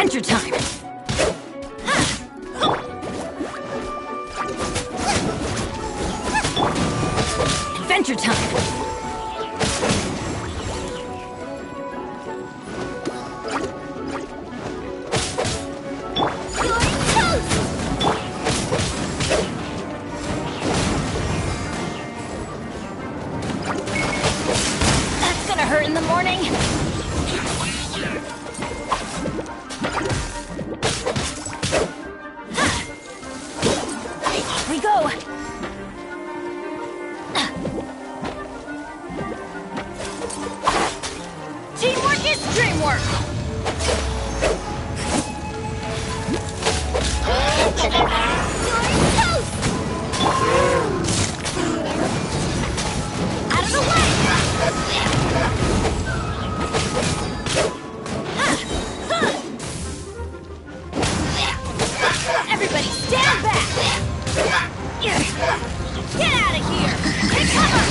Adventure time! Adventure time! That's gonna hurt in the morning! We go! Teamwork is dreamwork! Out of the way! Everybody stand back! Get out of here! Take cover!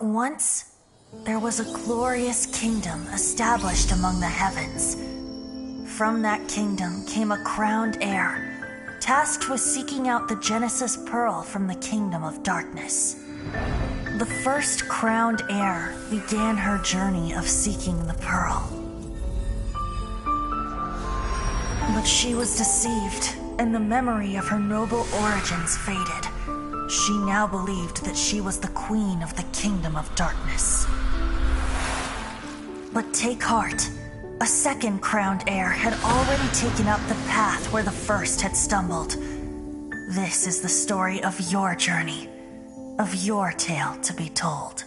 Once, there was a glorious kingdom established among the heavens. From that kingdom came a crowned heir, tasked with seeking out the Genesis Pearl from the kingdom of darkness. The first crowned heir began her journey of seeking the pearl. But she was deceived, and the memory of her noble origins faded. She now believed that she was the queen of the kingdom of darkness. But take heart. A second crowned heir had already taken up the path where the first had stumbled. This is the story of your journey, of your tale to be told.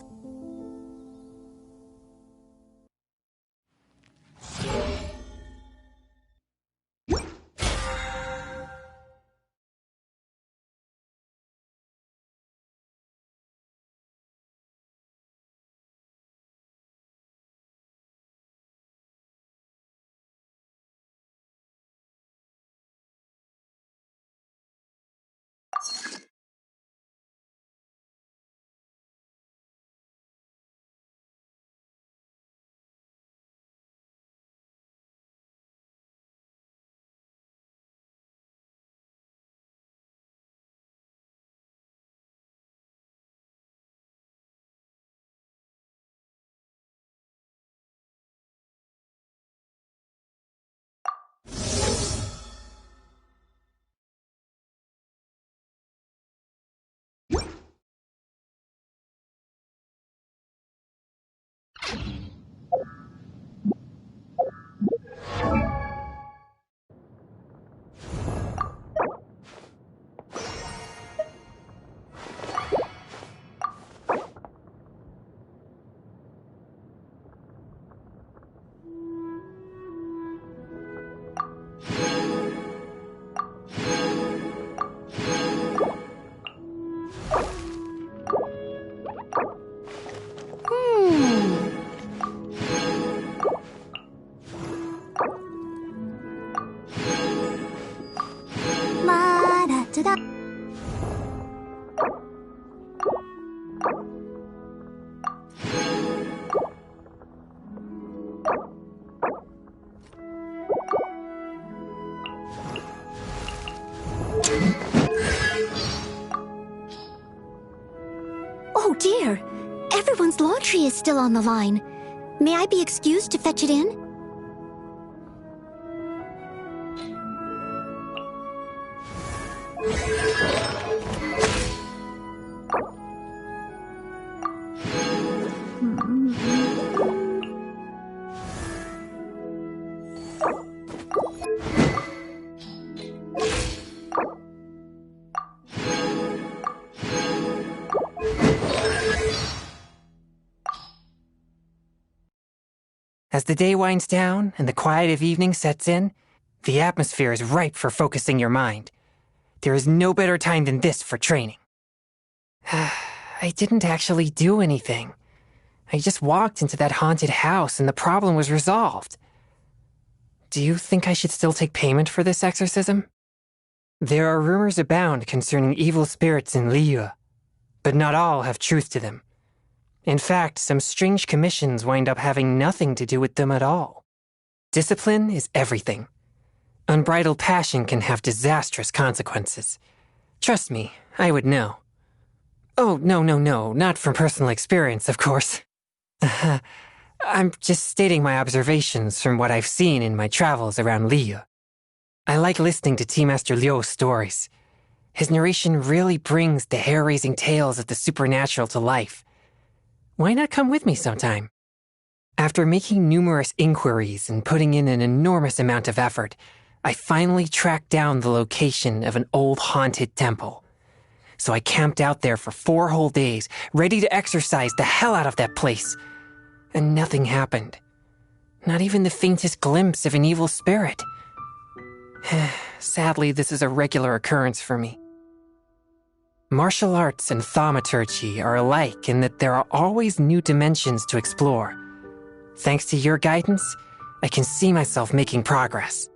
Oh dear! Everyone's laundry is still on the line. May I be excused to fetch it in? As the day winds down and the quiet of evening sets in, the atmosphere is ripe for focusing your mind. There is no better time than this for training. I didn't actually do anything. I just walked into that haunted house and the problem was resolved. Do you think I should still take payment for this exorcism? There are rumors abound concerning evil spirits in Liyue, but not all have truth to them. In fact, some strange commissions wind up having nothing to do with them at all. Discipline is everything. Unbridled passion can have disastrous consequences. Trust me, I would know. Oh, no, not from personal experience, of course. I'm just stating my observations from what I've seen in my travels around Liyue. I like listening to Tea Master Liu's stories. His narration really brings the hair-raising tales of the supernatural to life. Why not come with me sometime? After making numerous inquiries and putting in an enormous amount of effort, I finally tracked down the location of an old haunted temple. So I camped out there for 4 whole days, ready to exorcise the hell out of that place. And nothing happened. Not even the faintest glimpse of an evil spirit. Sadly, this is a regular occurrence for me. Martial arts and thaumaturgy are alike in that there are always new dimensions to explore. Thanks to your guidance, I can see myself making progress.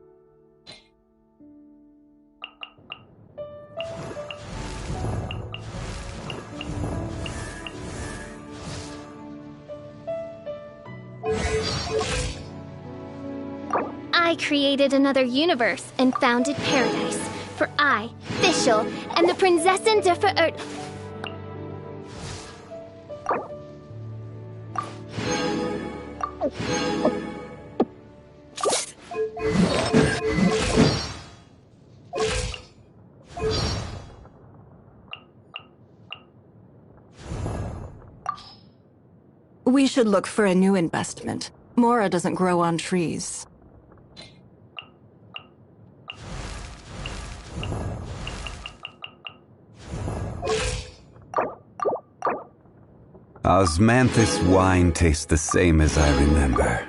I created another universe and founded paradise. For I, Fischl, am the Prinzessin der Verirrt... We should look for a new investment. Mora doesn't grow on trees. Osmanthus wine tastes the same as I remember.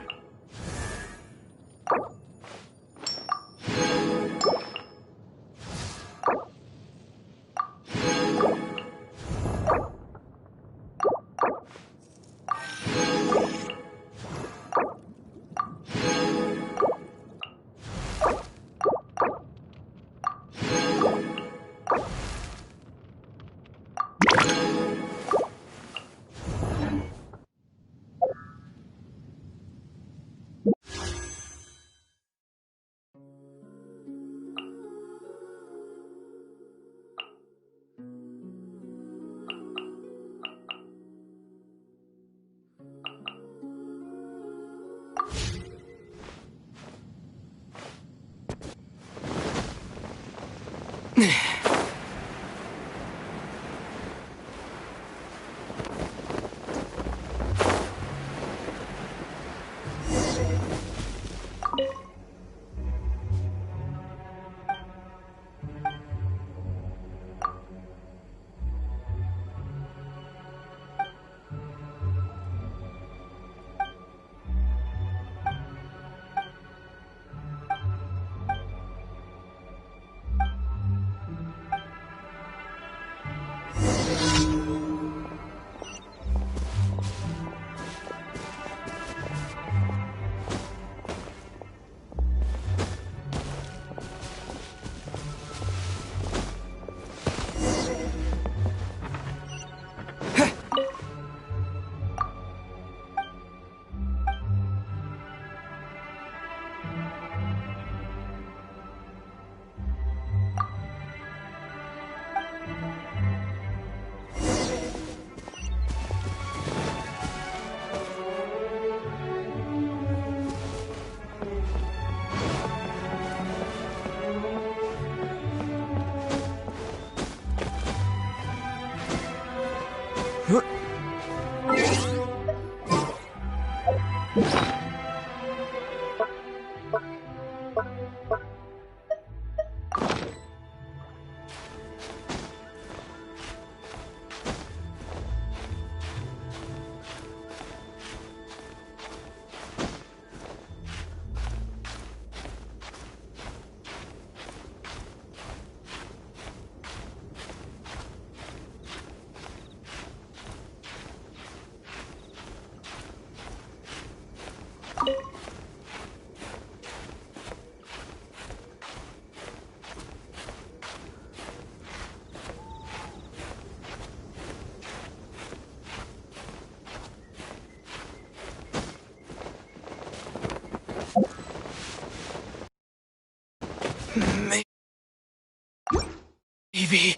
Maybe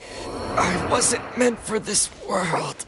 I wasn't meant for this world.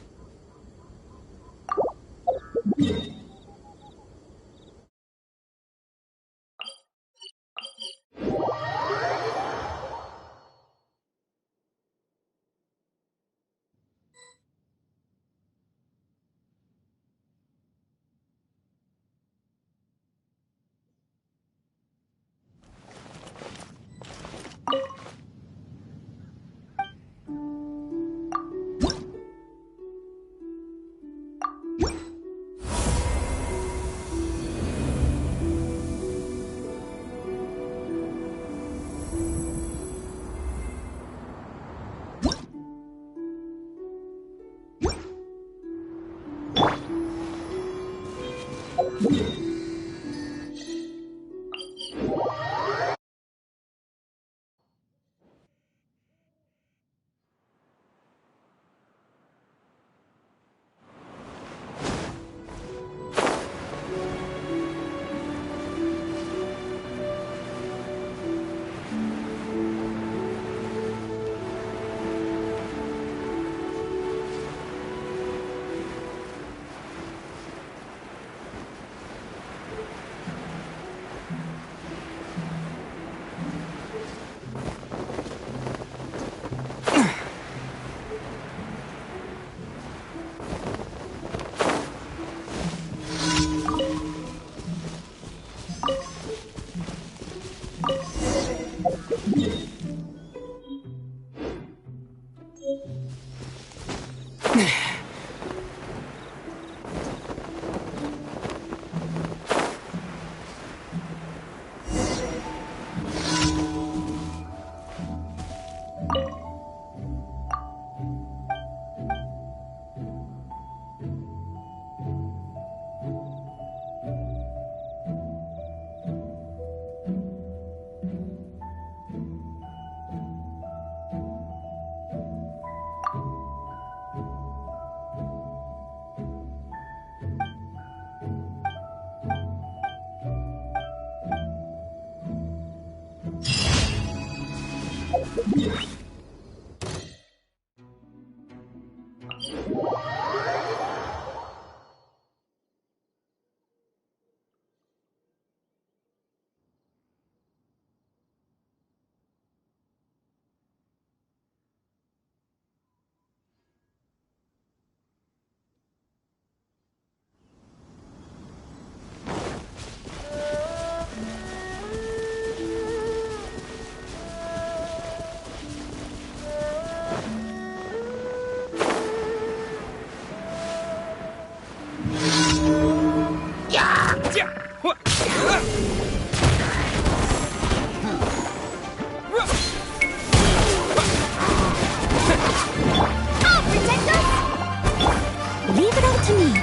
Leave it all to me.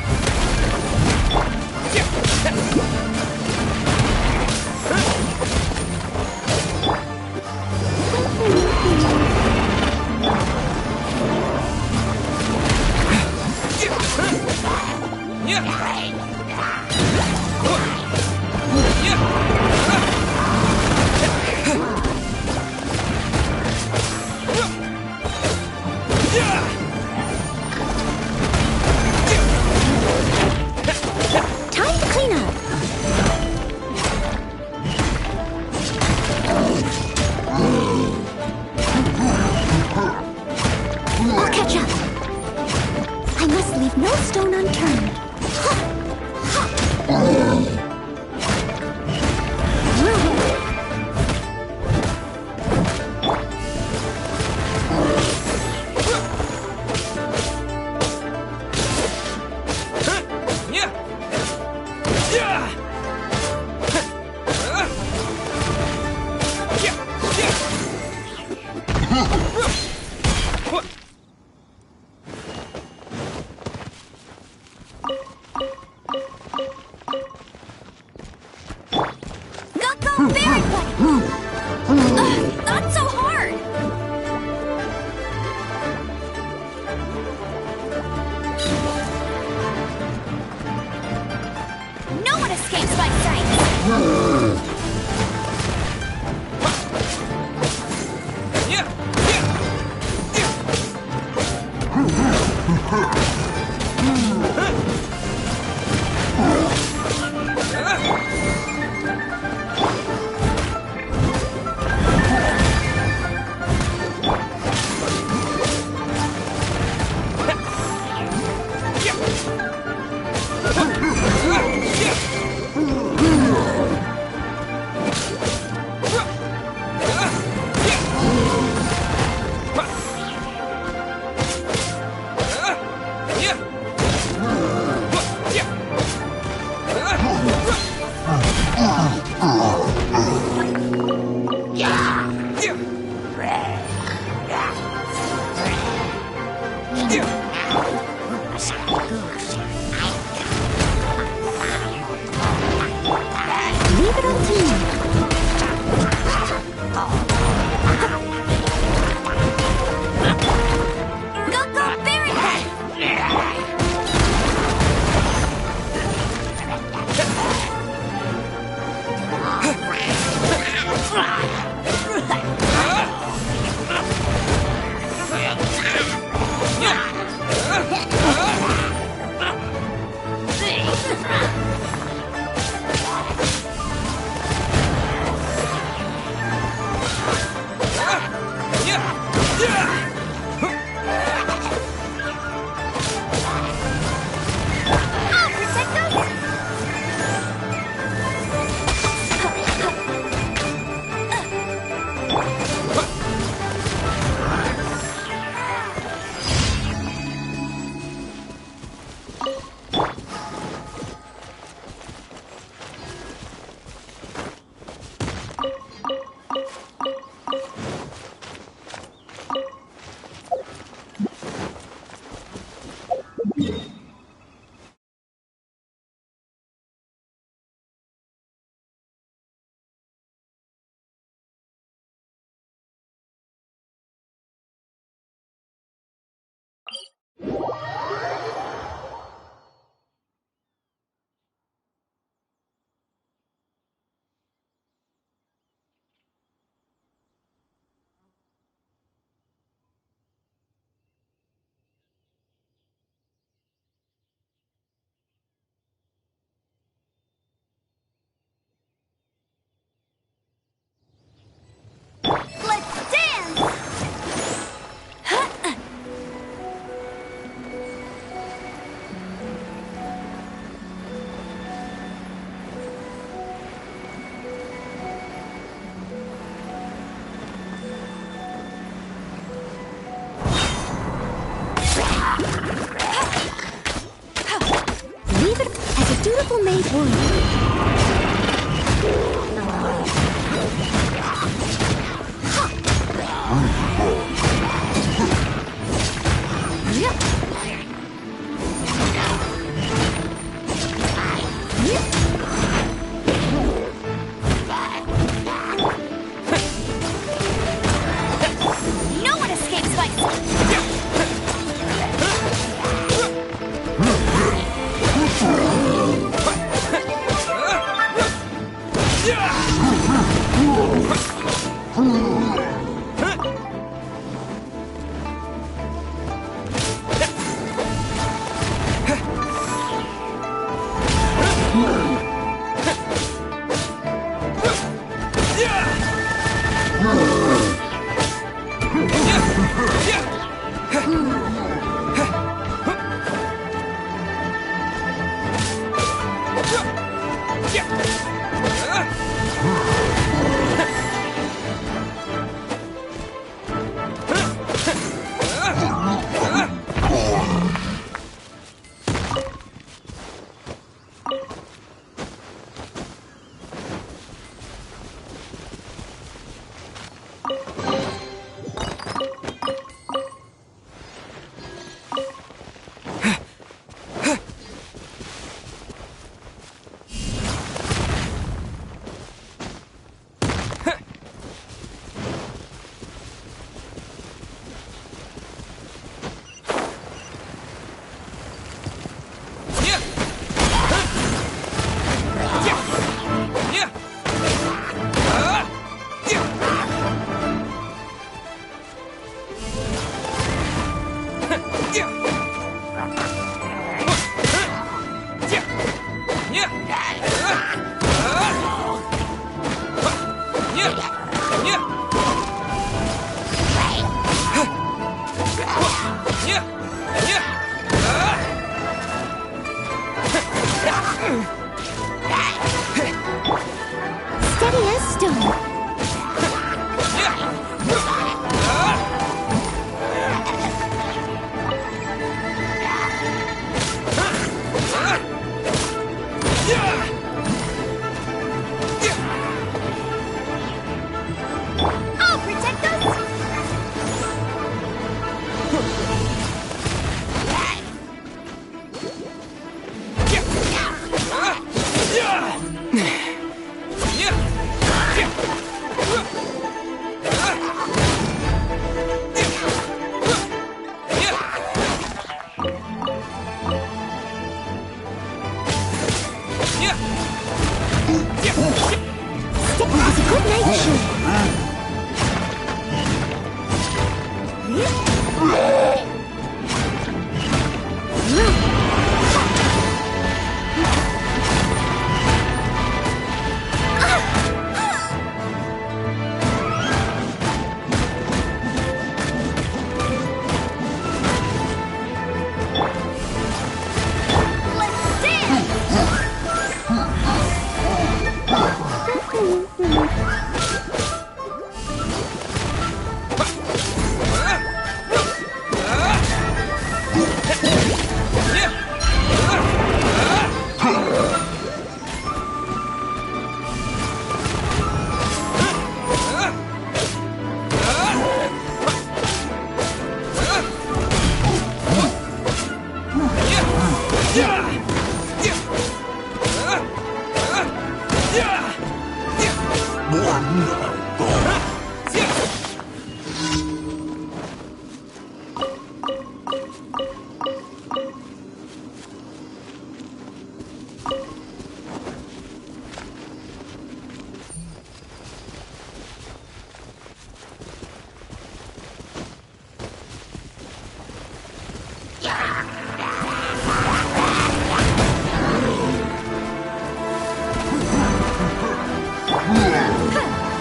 Time to clean up. I'll catch up. I'm must leave no stone unturned. Not so hard! No one escapes my sight! Leave it up to me. Go, Barry! Let's dance! Leave it as a dutiful maid would. No one escapes my sight! Steady as stone. I'll protect us! Stick has a good night show. Let's dance!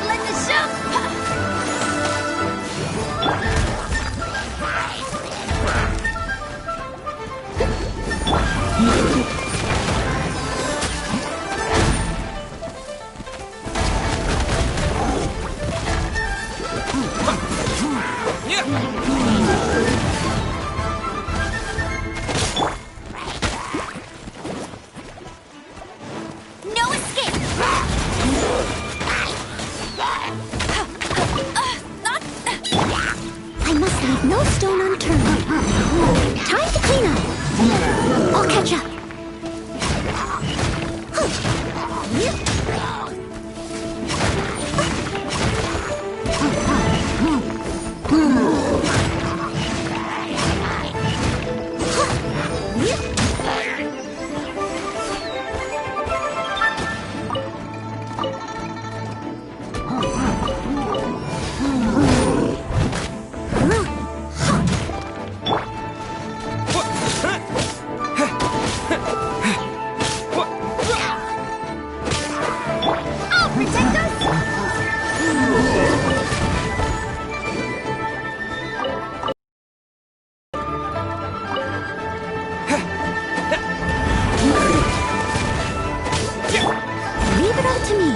Let the show! No escape! I must leave no stone unturned. Time to clean up. I'll catch up. I'll protect us! Leave it all to me.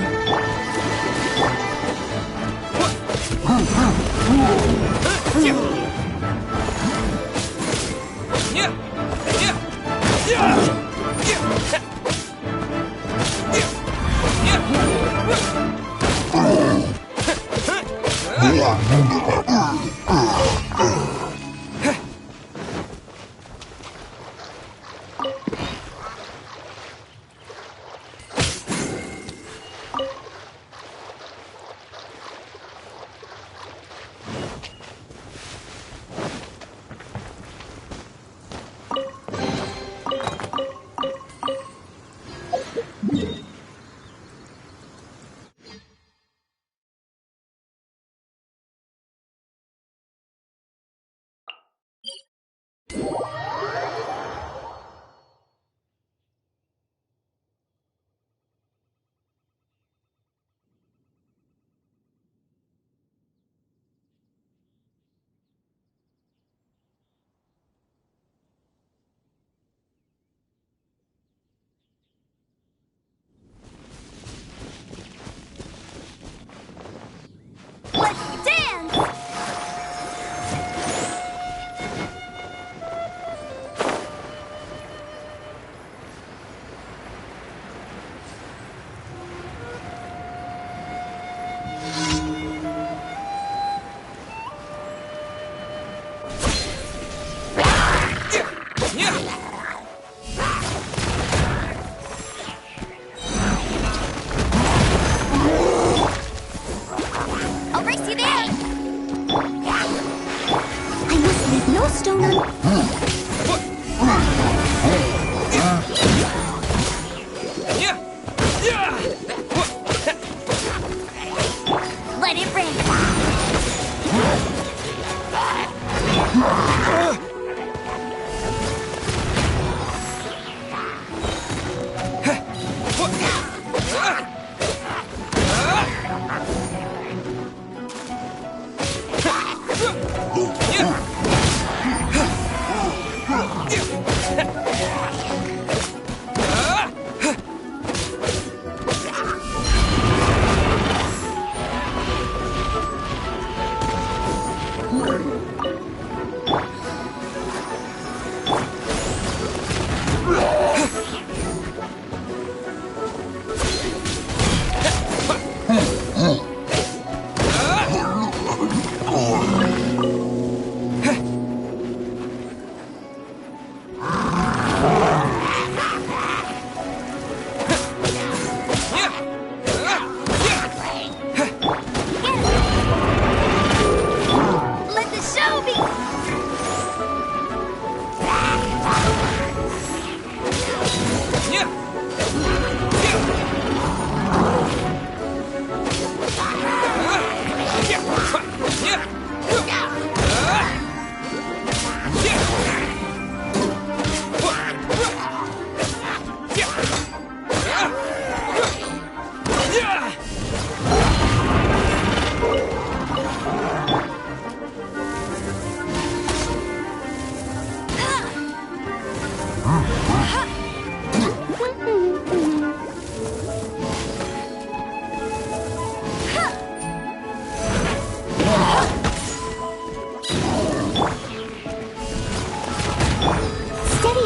Steady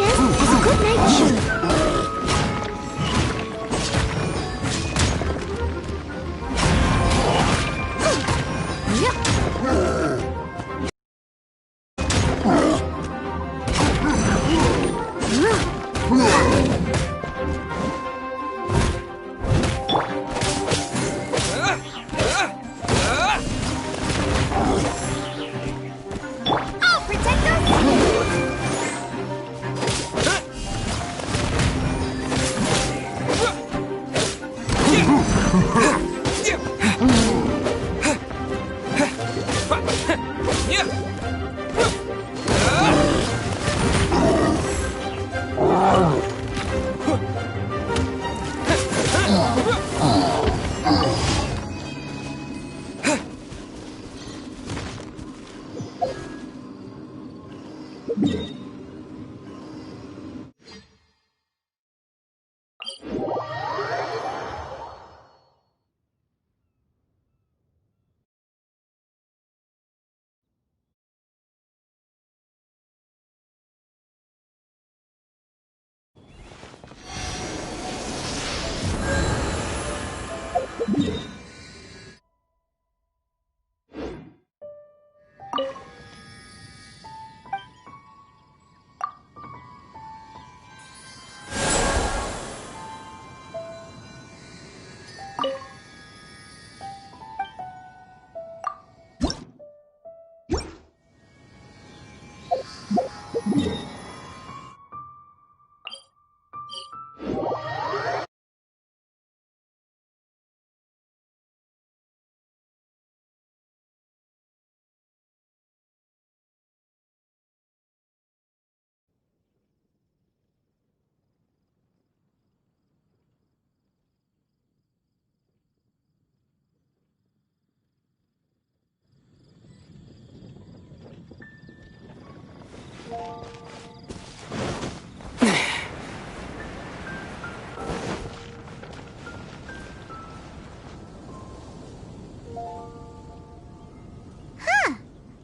as a good knight should. I'll protect us!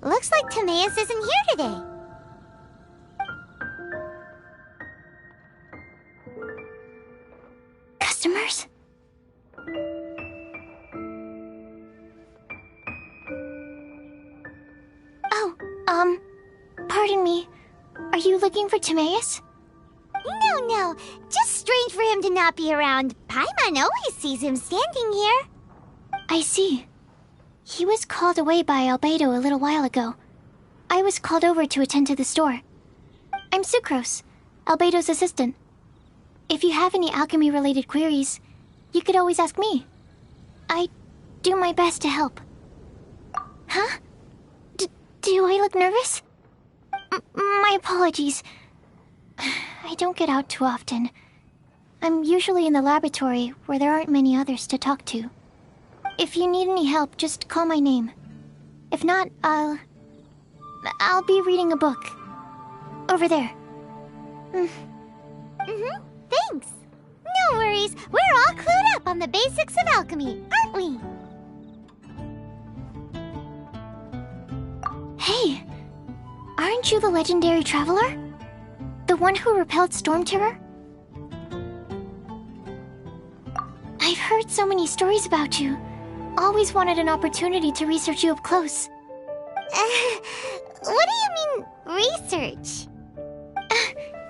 Looks like Timaeus isn't here today. Customers? Oh, pardon me. Are you looking for Timaeus? No. Just strange for him to not be around. Paimon always sees him standing here. I see. He was called away by Albedo a little while ago. I was called over to attend to the store. I'm Sucrose, Albedo's assistant. If you have any alchemy-related queries, you could always ask me. I do my best to help. Huh? Do I look nervous? My apologies. I don't get out too often. I'm usually in the laboratory where there aren't many others to talk to. If you need any help, just call my name. If not, I'll be reading a book. Over there. Thanks. No worries. We're all clued up on the basics of alchemy, aren't we? Hey, aren't you the legendary traveler? The one who repelled Storm Terror? I've heard so many stories about you. Always wanted an opportunity to research you up close. What do you mean, research?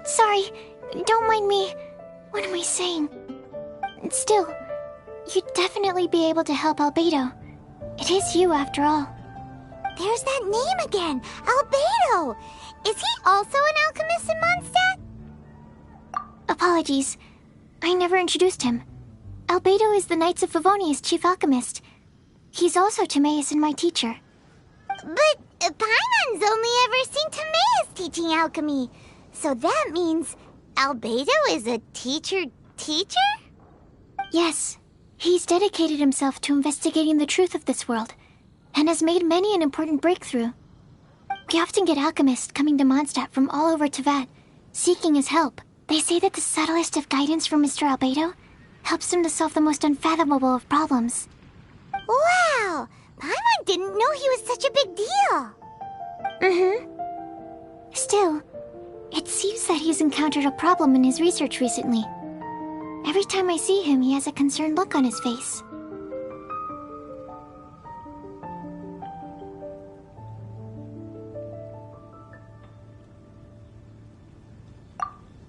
Sorry, don't mind me. What am I saying? Still, you'd definitely be able to help Albedo. It is you, after all. There's that name again, Albedo! Is he also an alchemist in Mondstadt? Apologies, I never introduced him. Albedo is the Knights of Favonia's chief alchemist. He's also Timaeus and my teacher. But Paimon's only ever seen Timaeus teaching alchemy. So that means Albedo is a teacher? Yes. He's dedicated himself to investigating the truth of this world, and has made many an important breakthrough. We often get alchemists coming to Mondstadt from all over Teyvat, seeking his help. They say that the subtlest of guidance from Mr. Albedo helps him to solve the most unfathomable of problems. Wow! Paimon didn't know he was such a big deal! Still, it seems that he's encountered a problem in his research recently. Every time I see him, he has a concerned look on his face.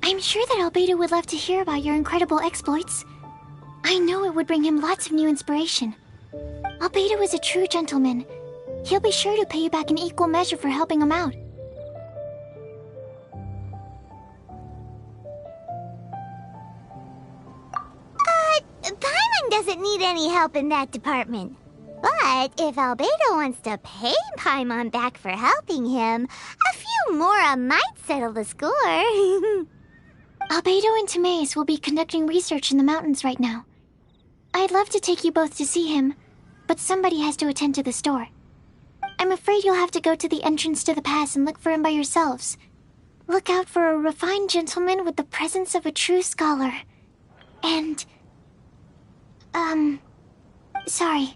I'm sure that Albedo would love to hear about your incredible exploits. I know it would bring him lots of new inspiration. Albedo is a true gentleman. He'll be sure to pay you back in equal measure for helping him out. Paimon doesn't need any help in that department. But if Albedo wants to pay Paimon back for helping him, a few more might settle the score. Albedo and Timaeus will be conducting research in the mountains right now. I'd love to take you both to see him, but somebody has to attend to the store. I'm afraid you'll have to go to the entrance to the pass and look for him by yourselves. Look out for a refined gentleman with the presence of a true scholar. And... sorry.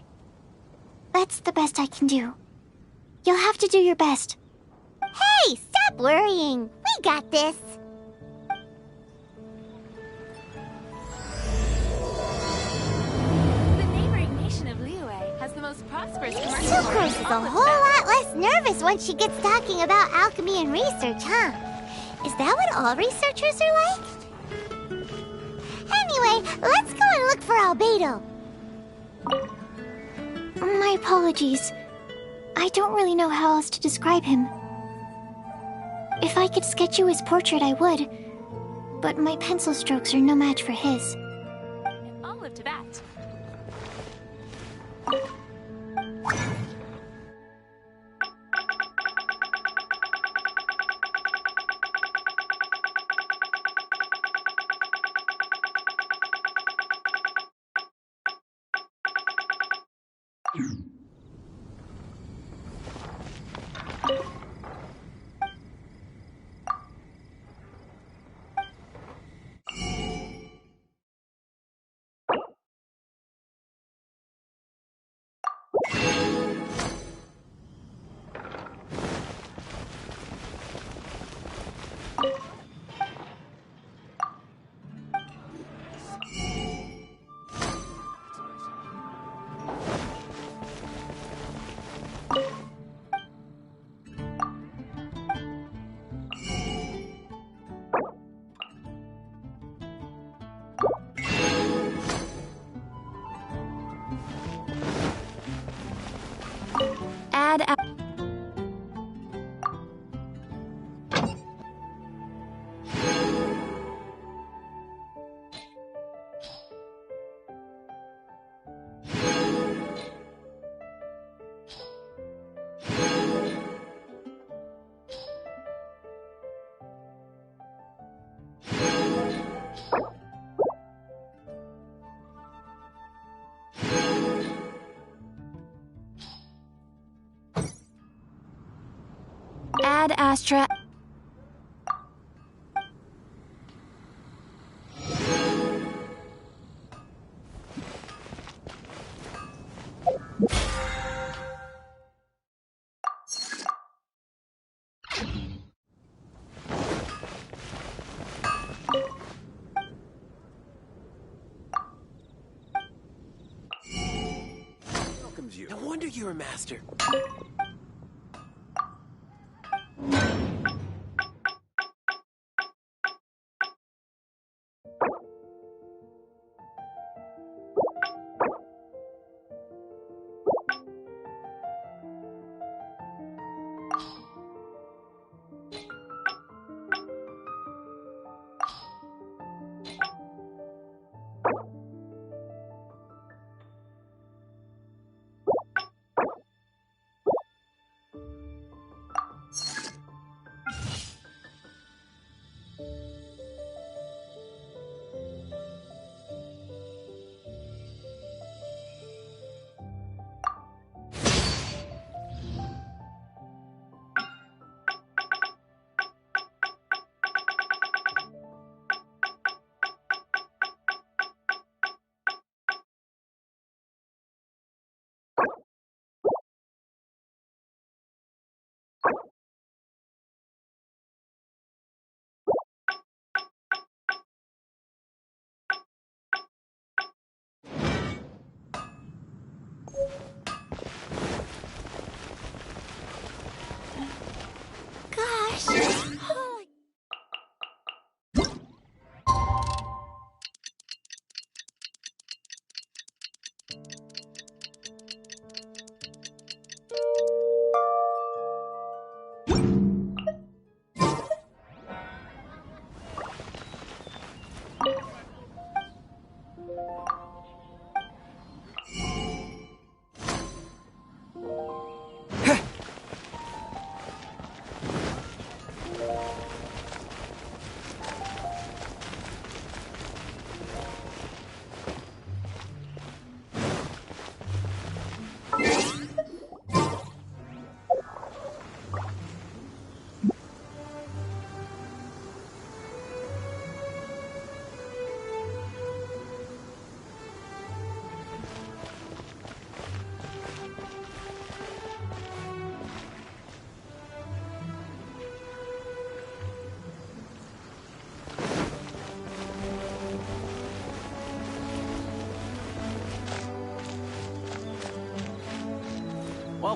That's the best I can do. You'll have to do your best. Hey, stop worrying. We got this. The neighboring nation of Liyue has the most prosperous commercial... Sucrose is a whole lot less nervous once she gets talking about alchemy and research, huh? Is that what all researchers are like? Anyway, let's go and look for Albedo. My apologies. I don't really know how else to describe him. If I could sketch you his portrait, I would. But my pencil strokes are no match for his. I'll live to that. Ad Astra. Welcomes you. No wonder you're a master.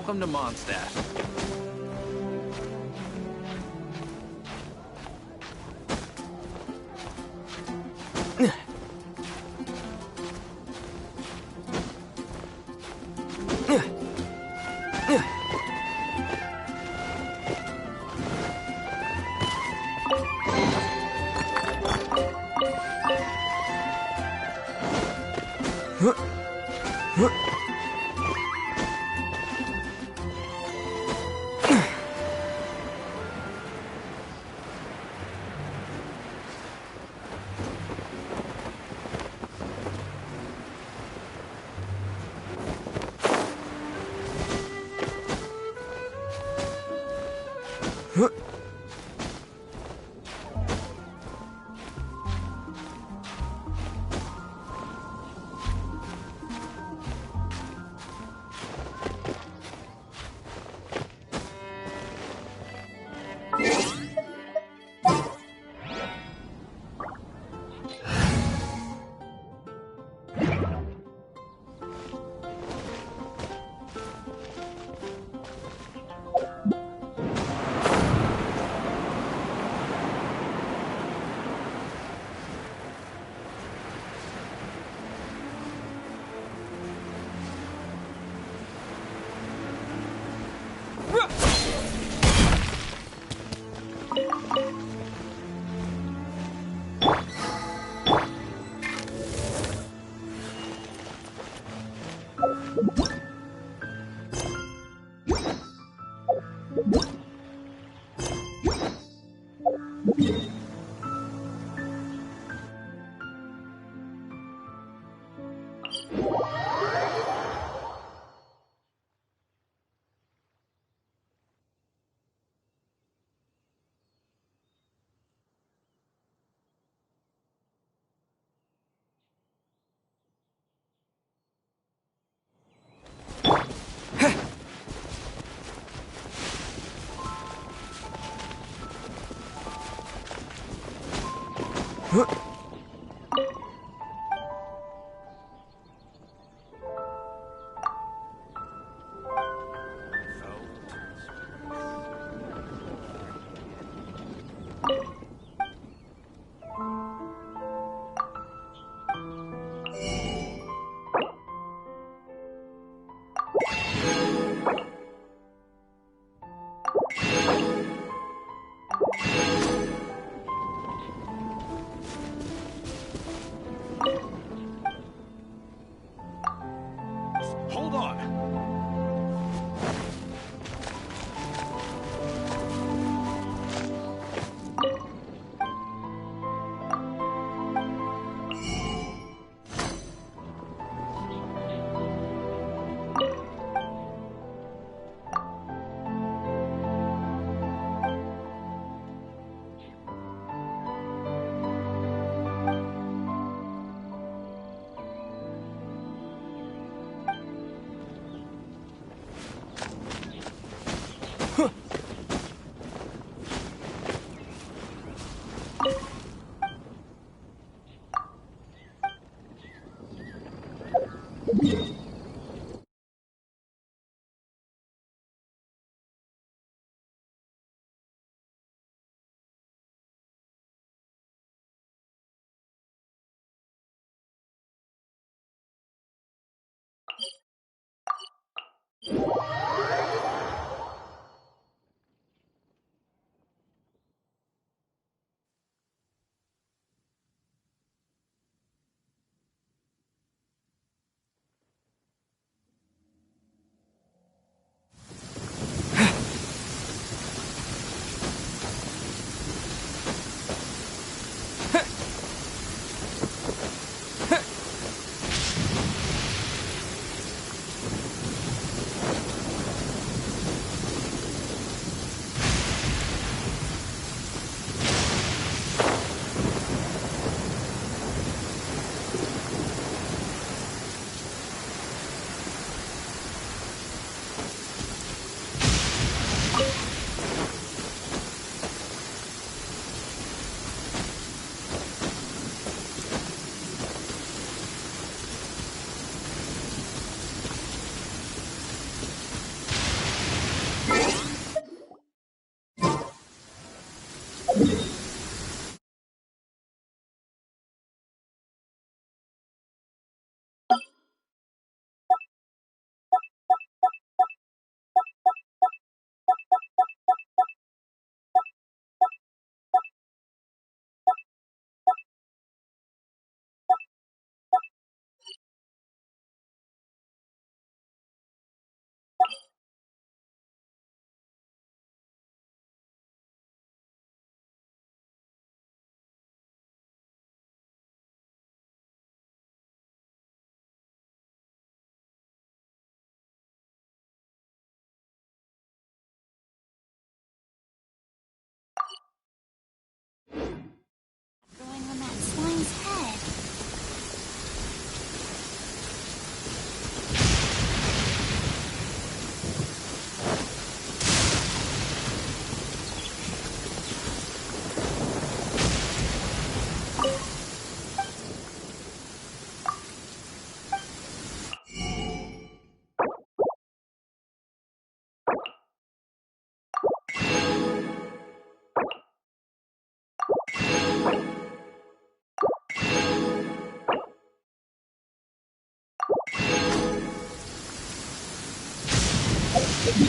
Welcome to Mondstadt. I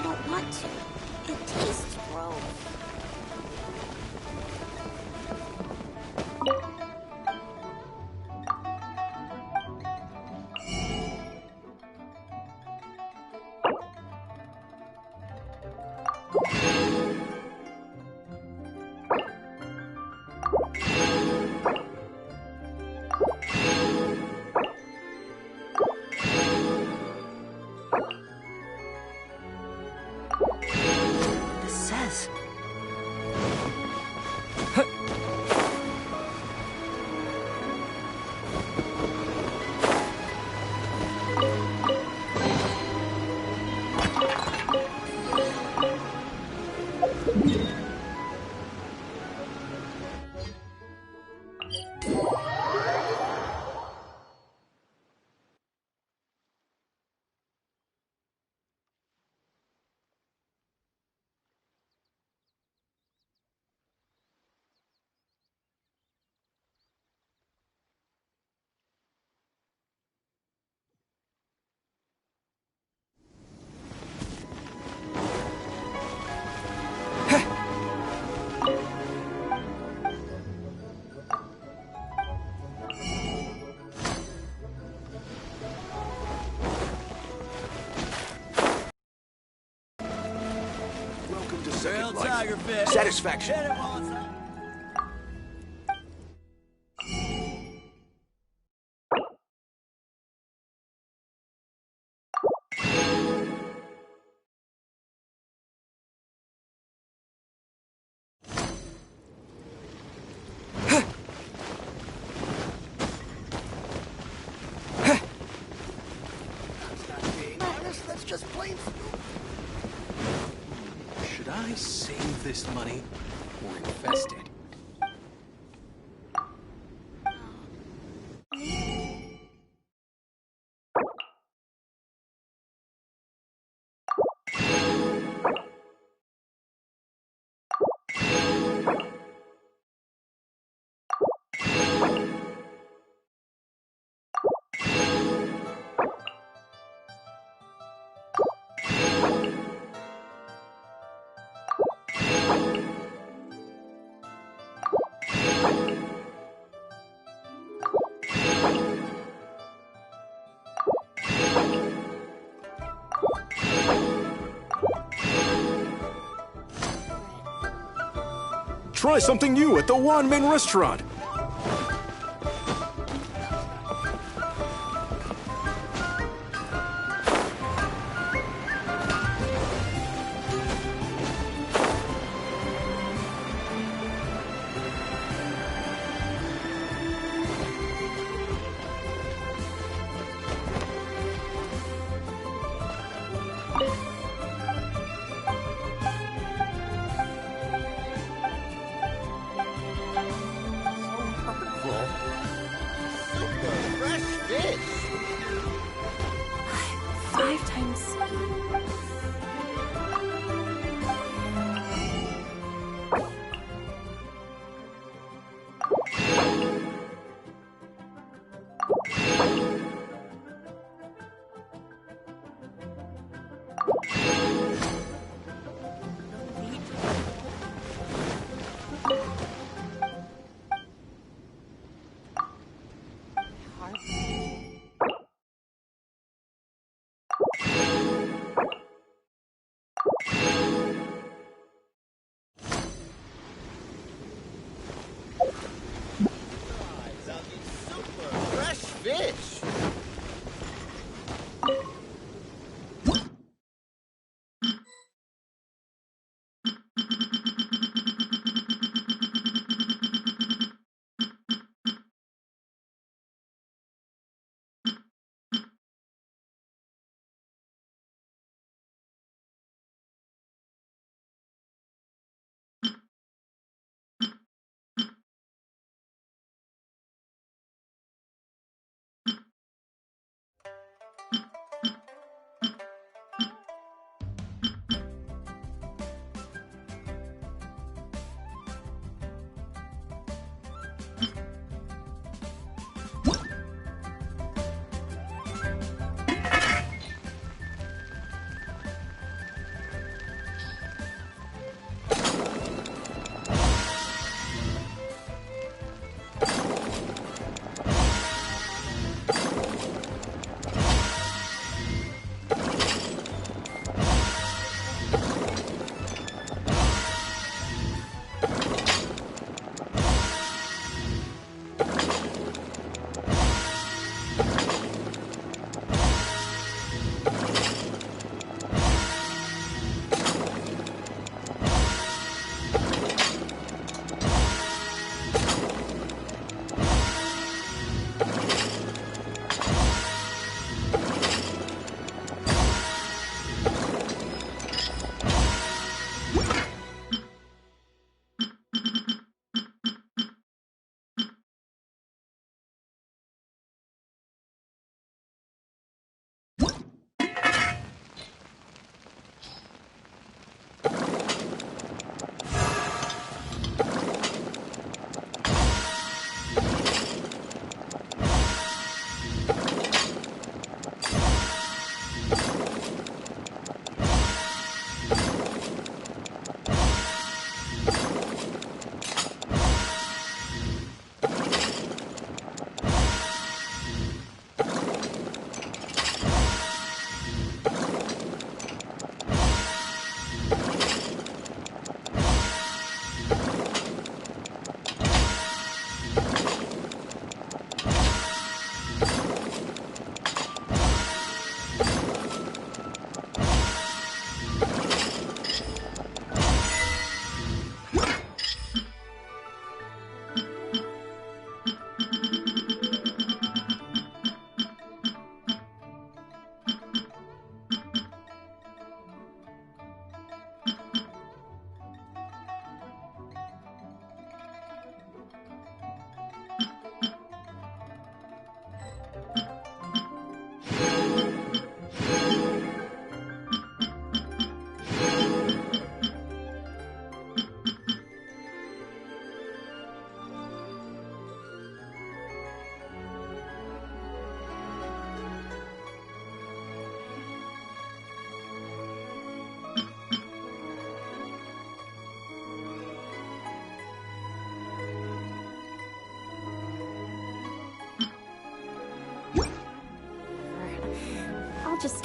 don't want to. It tastes gross. This says. Welcome to Second Life. Satisfaction. That's just plain. Should I save this money or invest it? Try something new at the One Men Restaurant.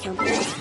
compliments.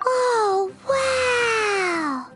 Oh, wow!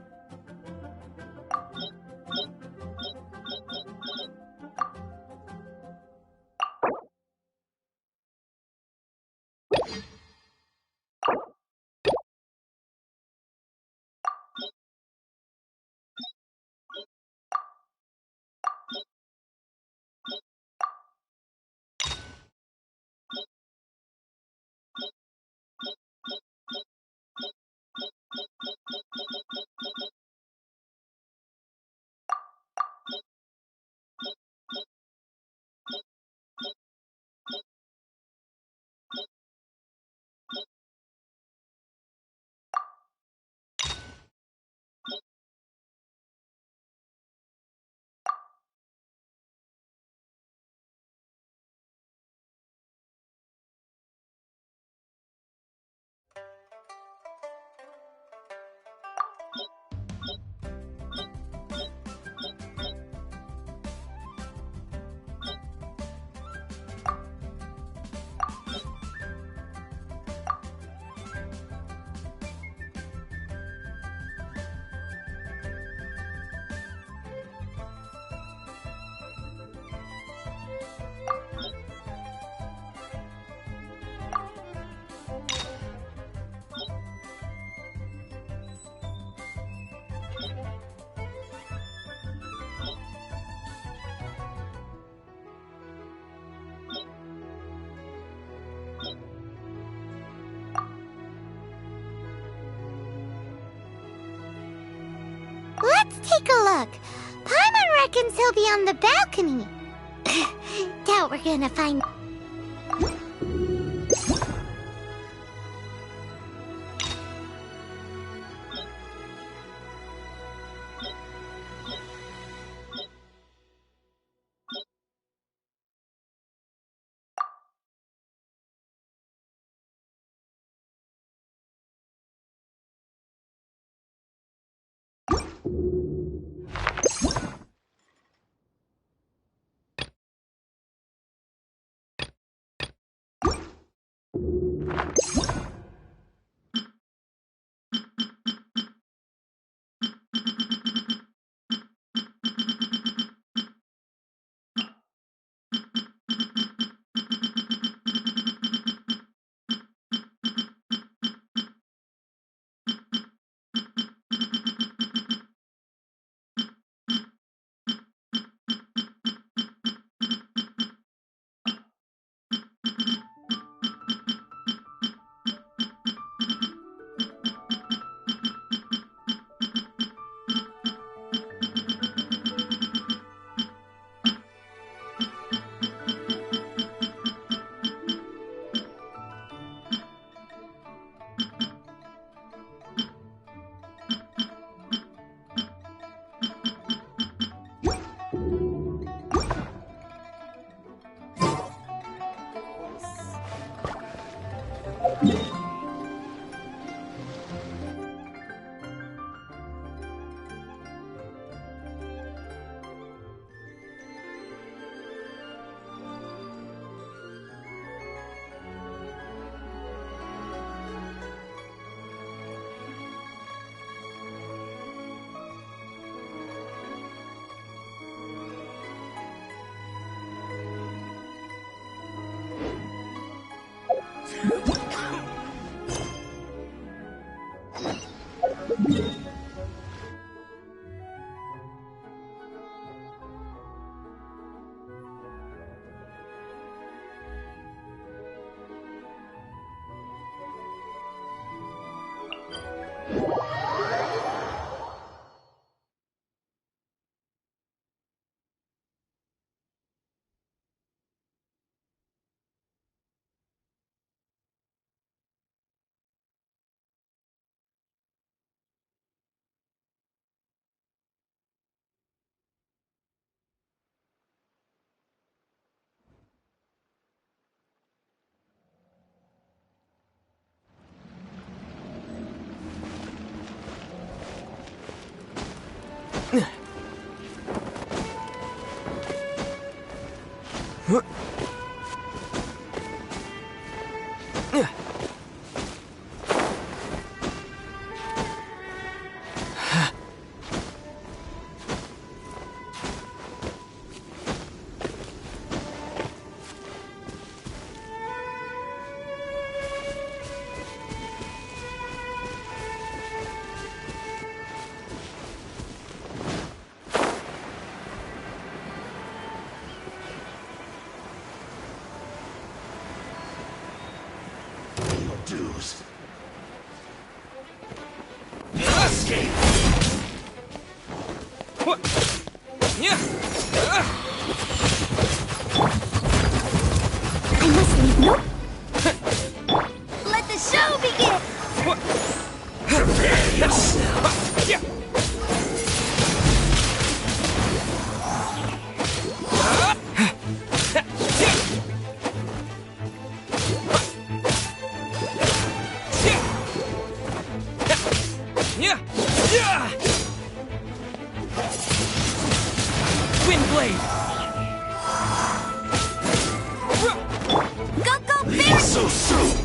Let's take a look. Paimon reckons he'll be on the balcony. Doubt we're gonna find... Dues. Escape! What? Yeah! I must leave, no? Let the show begin! What? Prepare yourself. Yeah! Yeah! Yeah! Wind blade! Go, go, Leave Barry! so soon.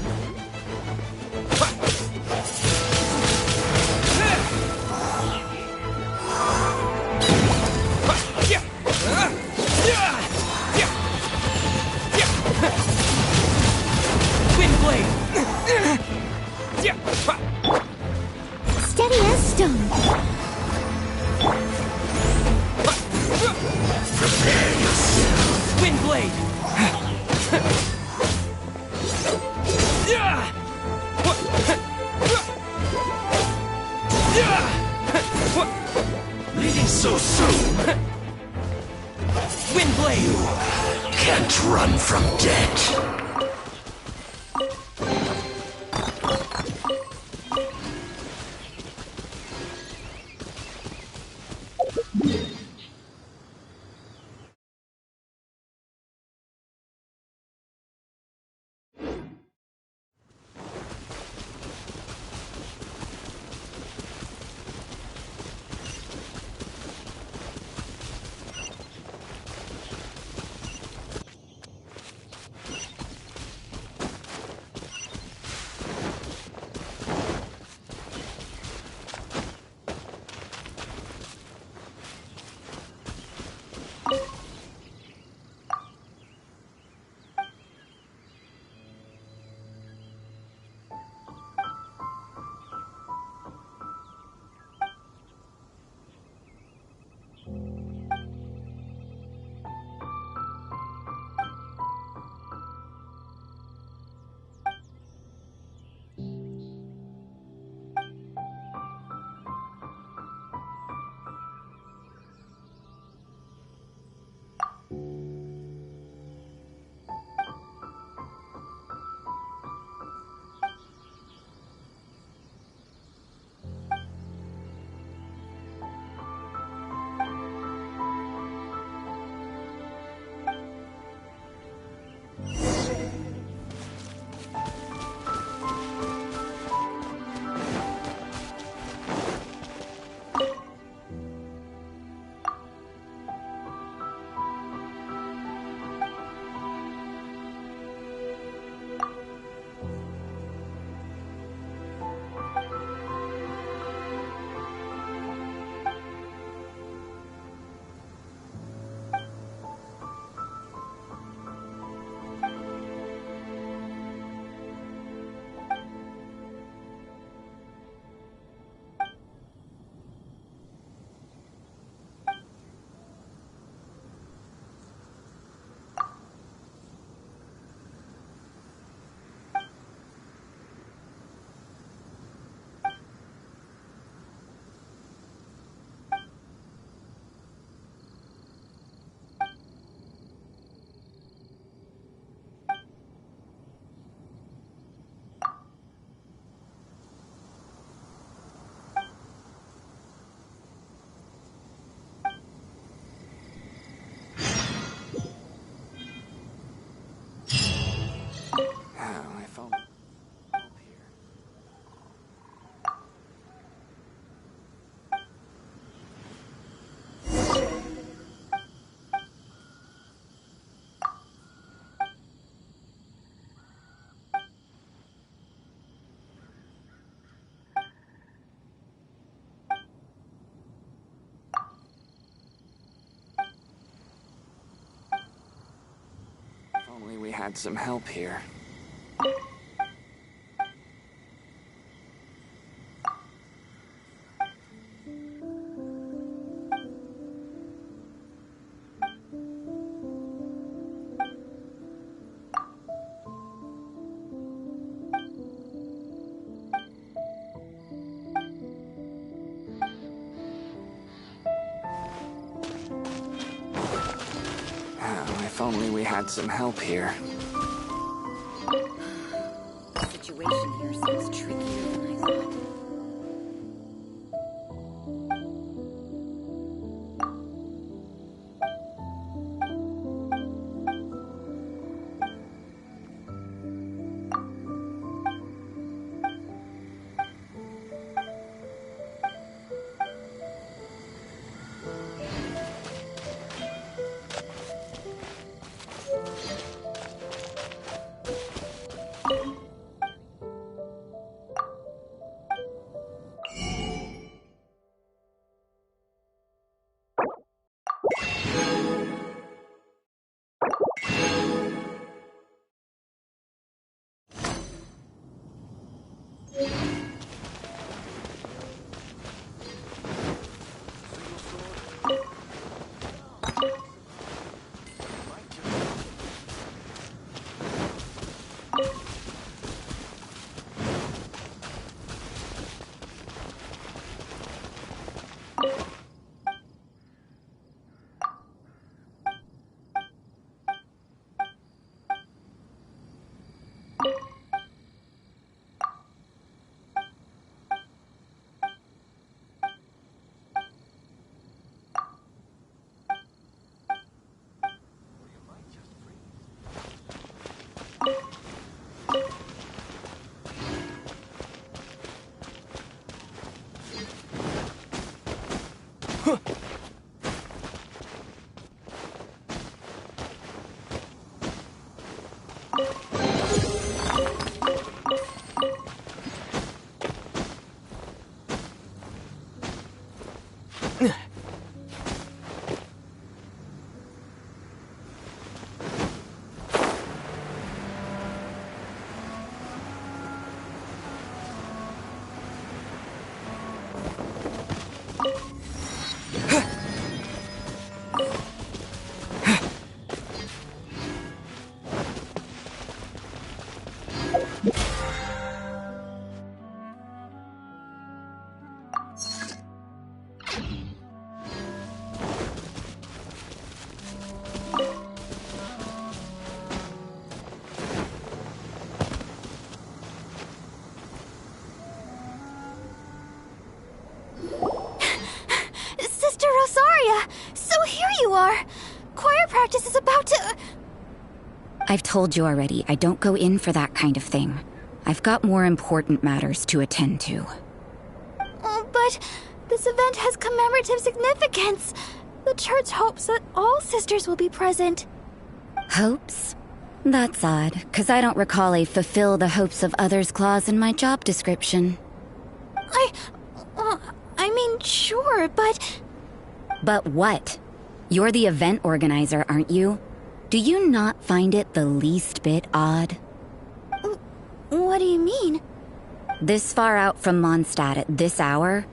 Wind blade! Steady as stone. Prepare yourself. Wind blade! Leaving so soon. Wind blade! Can't run from death. only we had some help here. If only we had some help here. The situation here seems trickier than I thought. Choir practice is about to... I've told you already, I don't go in for that kind of thing. I've got more important matters to attend to. Oh, but this event has commemorative significance. The church hopes that all sisters will be present. Hopes? That's odd, because I don't recall a fulfill the hopes of others clause in my job description. I mean, sure, but... But what? You're the event organizer, aren't you? Do you not find it the least bit odd? What do you mean? This far out from Mondstadt at this hour?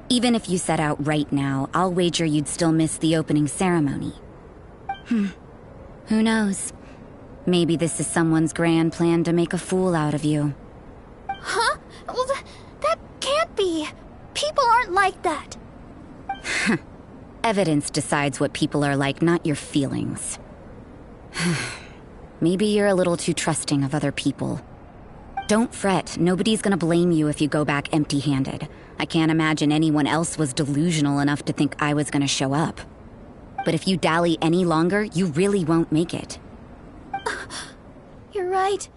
Even if you set out right now, I'll wager you'd still miss the opening ceremony. Who knows? Maybe this is someone's grand plan to make a fool out of you. Huh? Well, that can't be. People aren't like that. Evidence decides what people are like, not your feelings. Maybe you're a little too trusting of other people. Don't fret, nobody's gonna blame you if you go back empty-handed. I can't imagine anyone else was delusional enough to think I was gonna show up. But if you dally any longer, you really won't make it. You're right.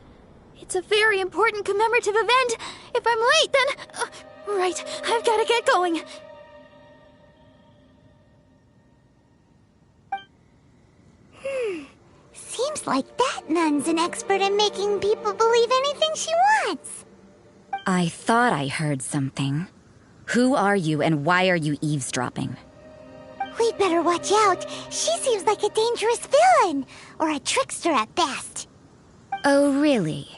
It's a very important commemorative event. If I'm late, then... right, I've gotta get going. Seems like that nun's an expert in making people believe anything she wants. I thought I heard something. Who are you and why are you eavesdropping? We'd better watch out. She seems like a dangerous villain, or a trickster at best. Oh, really?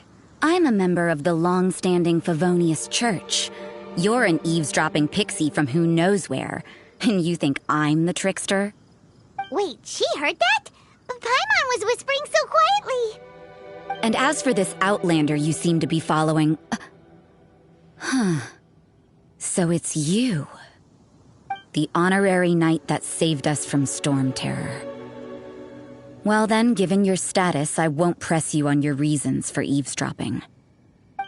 I'm a member of the long-standing Favonius Church. You're an eavesdropping pixie from who knows where, and you think I'm the trickster? Wait, she heard that? Paimon was whispering so quietly. And as for this outlander you seem to be following... So it's you. The honorary knight that saved us from storm terror. Well then, given your status, I won't press you on your reasons for eavesdropping.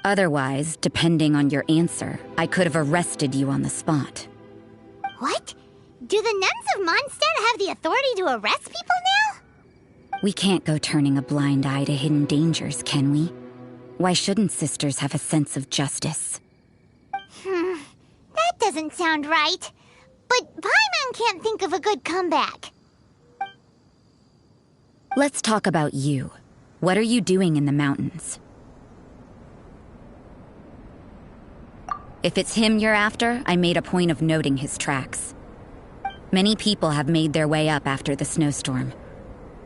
Otherwise, depending on your answer, I could have arrested you on the spot. What? Do the nuns of Mondstadt have the authority to arrest people now? We can't go turning a blind eye to hidden dangers, can we? Why shouldn't sisters have a sense of justice? That doesn't sound right. But Paimon can't think of a good comeback. Let's talk about you. What are you doing in the mountains? If it's him you're after, I made a point of noting his tracks. Many people have made their way up after the snowstorm.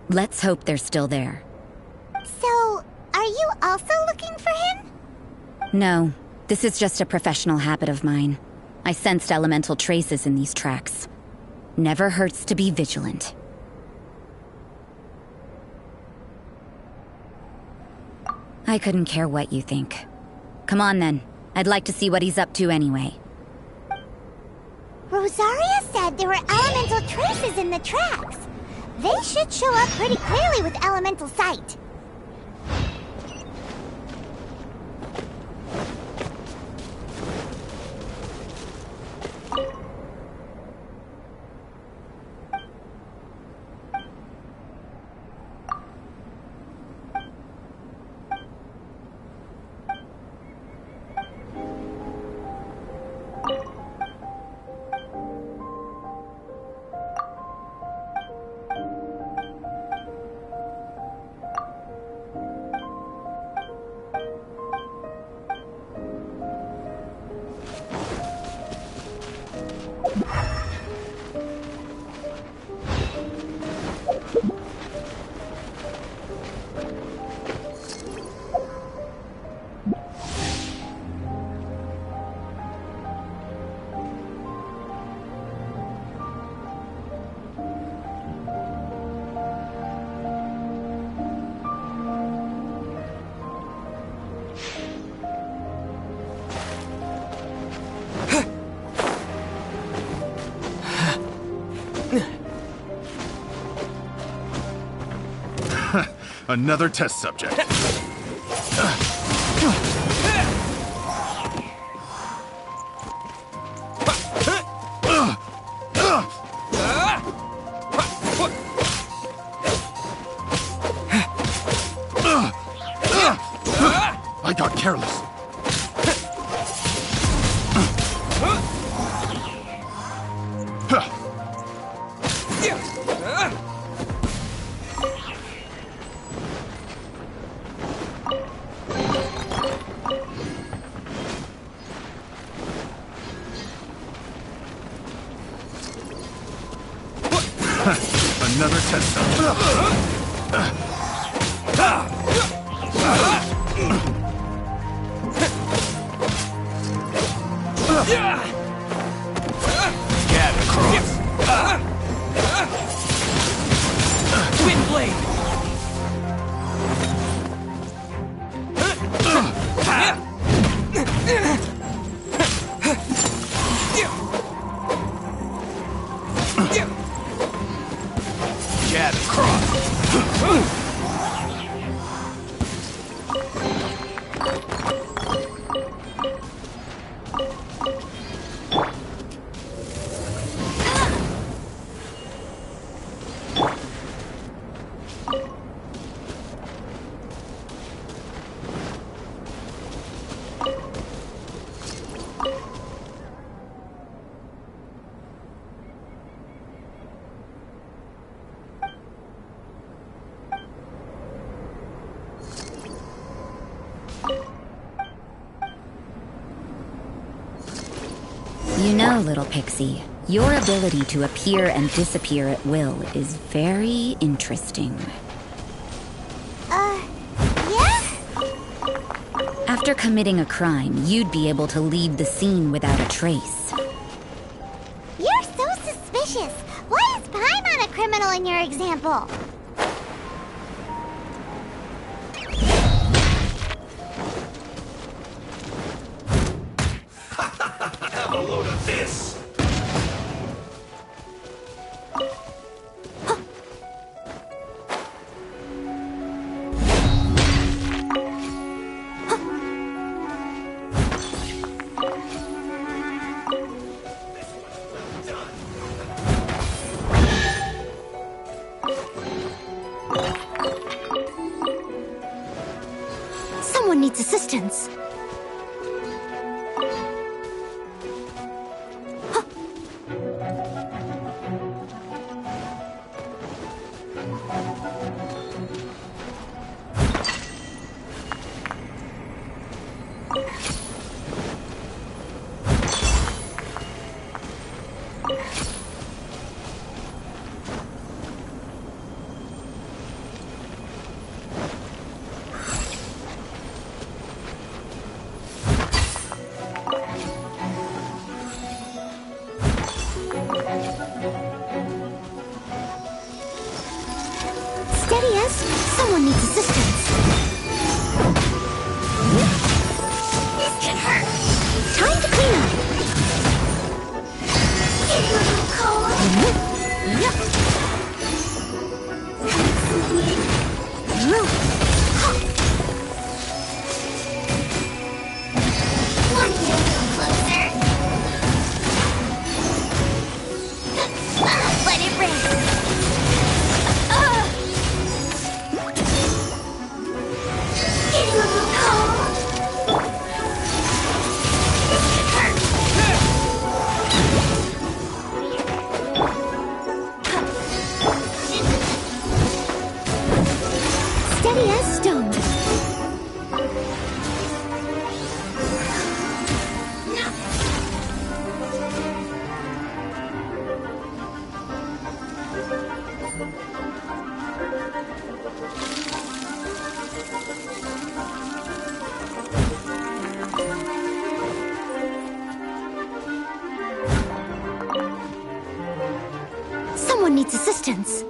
Let's hope they're still there. So, are you also looking for him? No, this is just a professional habit of mine. I sensed elemental traces in these tracks. Never hurts to be vigilant. I couldn't care what you think. Come on then. I'd like to see what he's up to anyway. Rosaria said there were elemental traces in the tracks. They should show up pretty clearly with elemental sight. Another test subject. I got careless. Another test subject. Get across. Twin blade. Get across. You know, little pixie, Your ability to appear and disappear at will is very interesting. Yeah? After committing a crime, you'd be able to leave the scene without a trace. You're so suspicious. Why is Paimon a criminal in your example? Have a load of this! Someone needs assistance. Steady as someone needs assistance. This can hurt. Time to clean up. Getting a little cold. Want to get a little closer? Let it rip. Getting a little cold. This can hurt. Steady as stone. Someone needs assistance.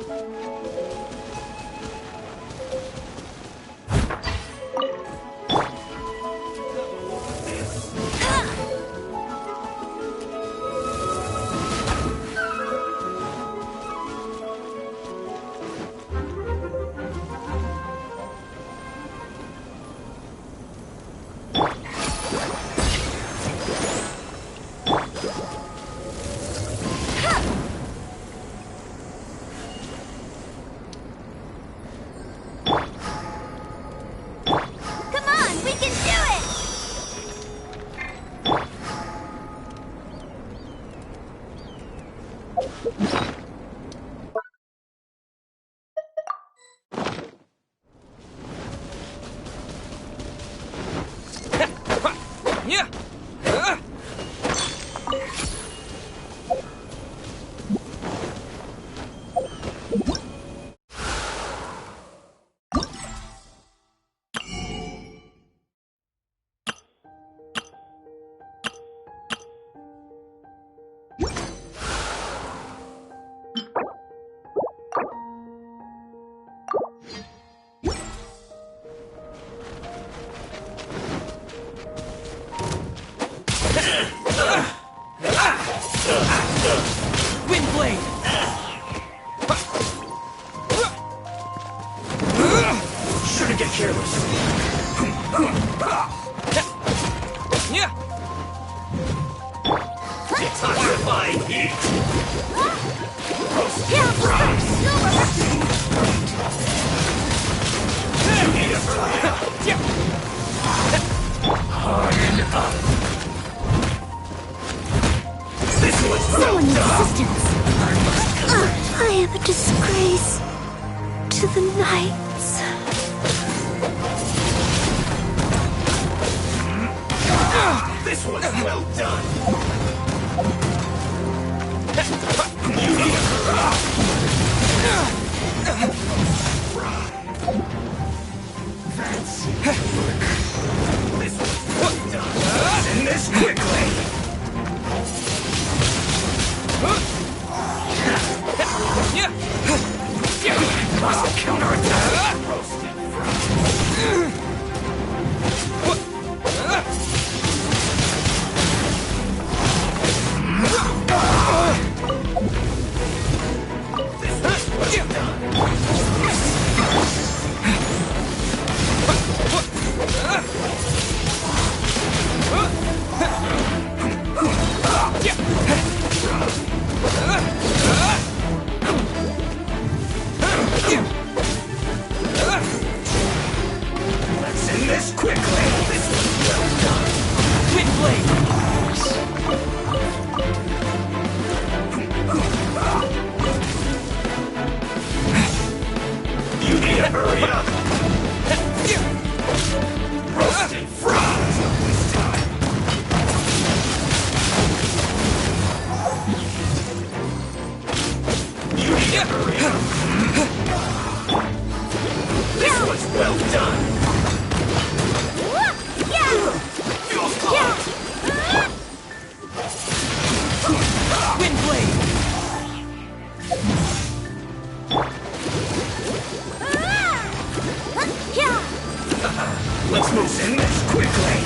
Come on, we can do it! Yeah. Windblade! Shouldn't get careless. Yeah. Detoxifying heat. Roast you need a plan. Harden up. This one's well Someone needs done. assistance. I am a disgrace to the knights. This one's well done. End this quickly! Must counterattack! Roasted Let's end this quickly! This was well done! Twin blade! You need to hurry up! Roasted fries! Don't waste time! You need to hurry up! This was well done! Fuel's caught! Wind blade! Let's move in this quickly!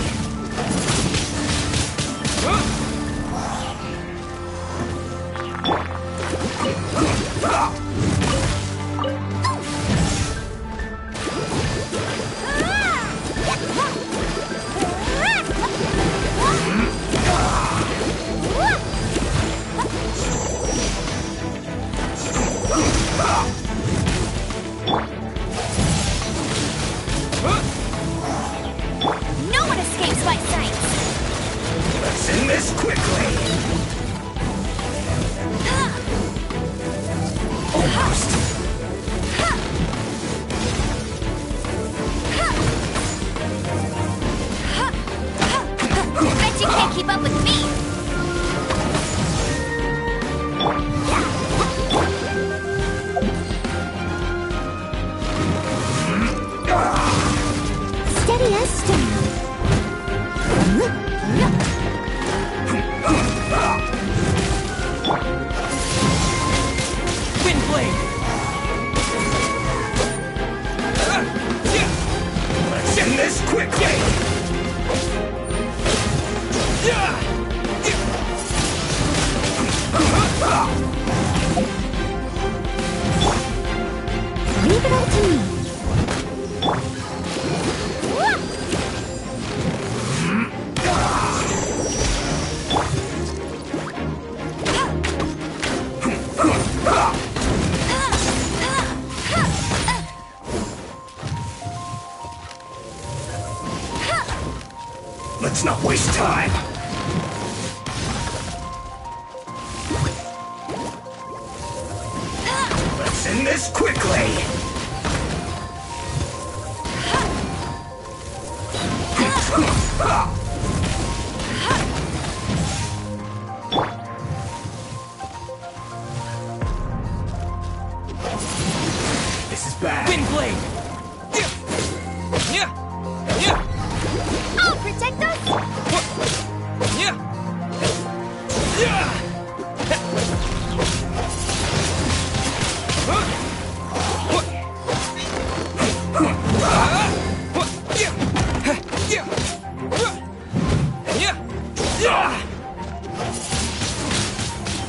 No one escapes my sight! Let's end this quickly! Almost! Bet you can't keep up with me! Steady as stone. Wind blade! Let's end this quickly! Leave it all to me. Let's not waste time! Let's end this quickly! This is bad. Wind blade! I'll protect us!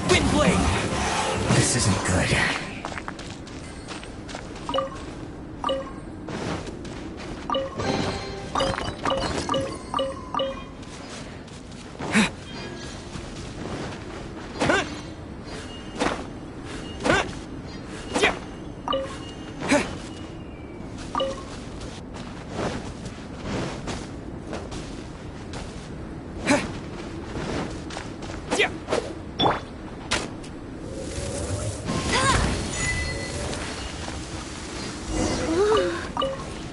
Wind blade! This isn't good.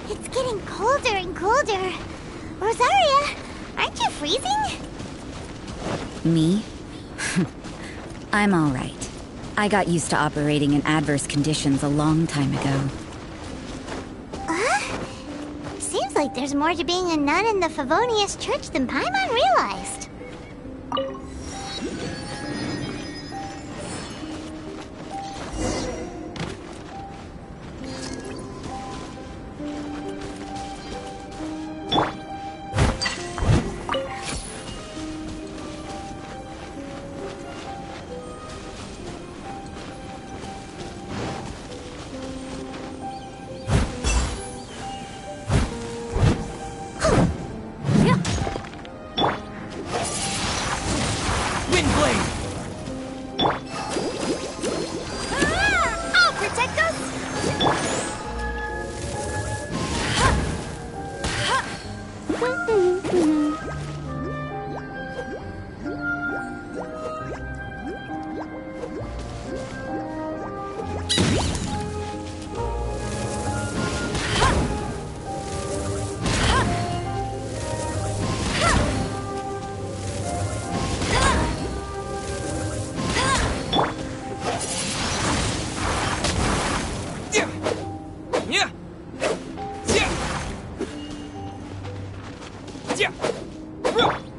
It's getting colder and colder. Rosaria, aren't you freezing? Me? I'm all right. I got used to operating in adverse conditions a long time ago. Seems like there's more to being a nun in the Favonius Church than Paimon realized.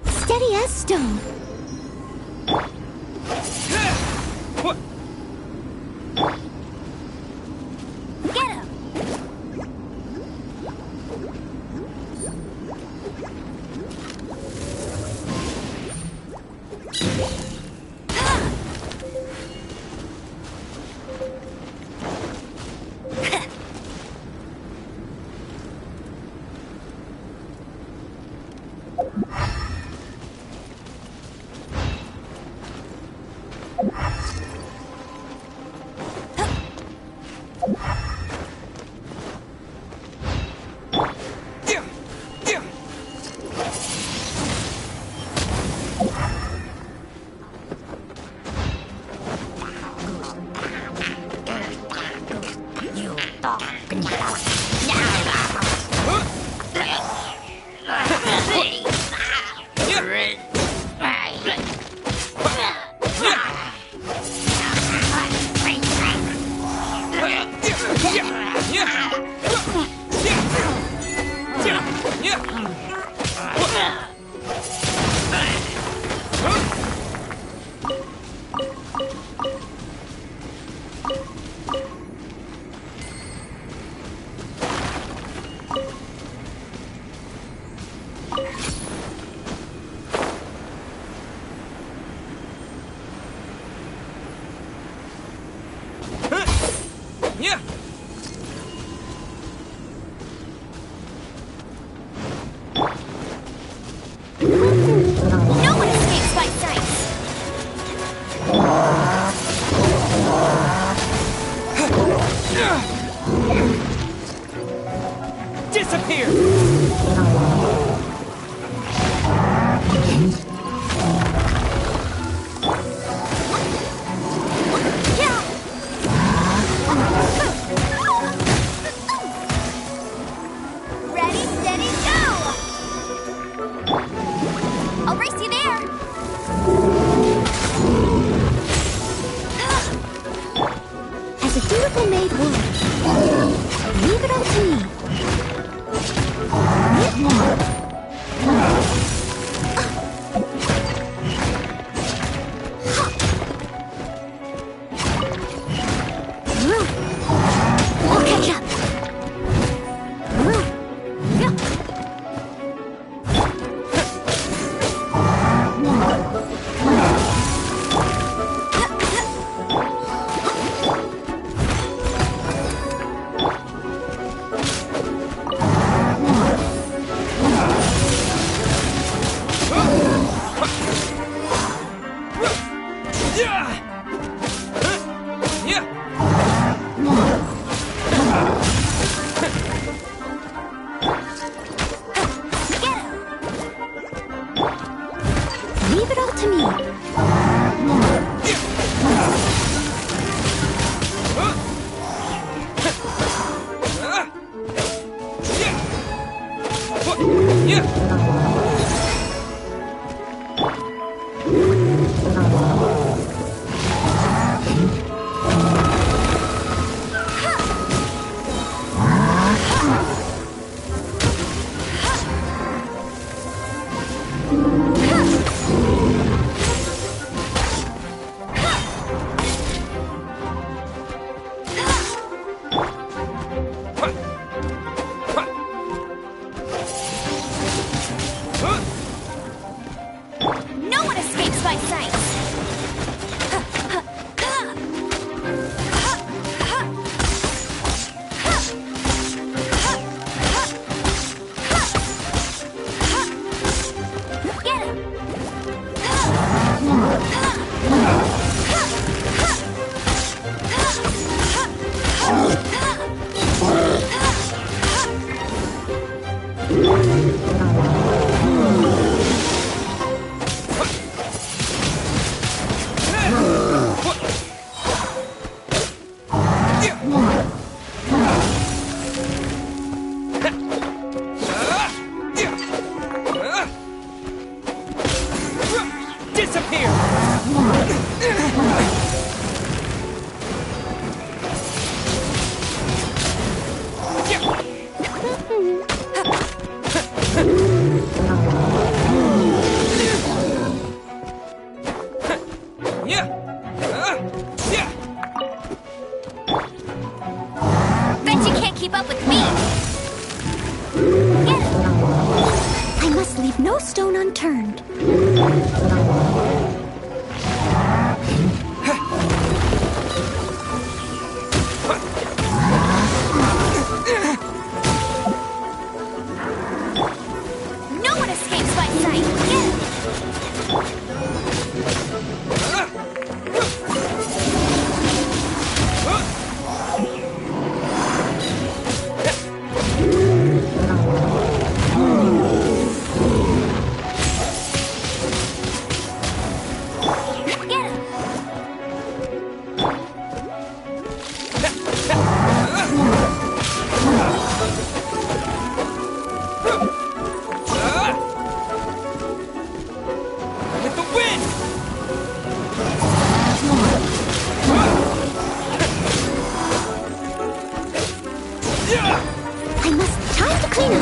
Steady as stone. Get him! No one escapes by sight. Disappear! Ready, steady, go! I'll race you there. As a dutiful maid would, leave it all to me. We'll catch up. Leave it all to me. No one escapes my sight! Get him! Disappear! Bet you can't keep up with me! Get him! I must leave no stone unturned. No one escapes my sight! Get him! With the wind! I must time to clean up.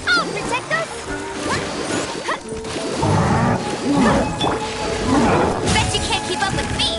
I'll protect us. Bet you can't keep up with me.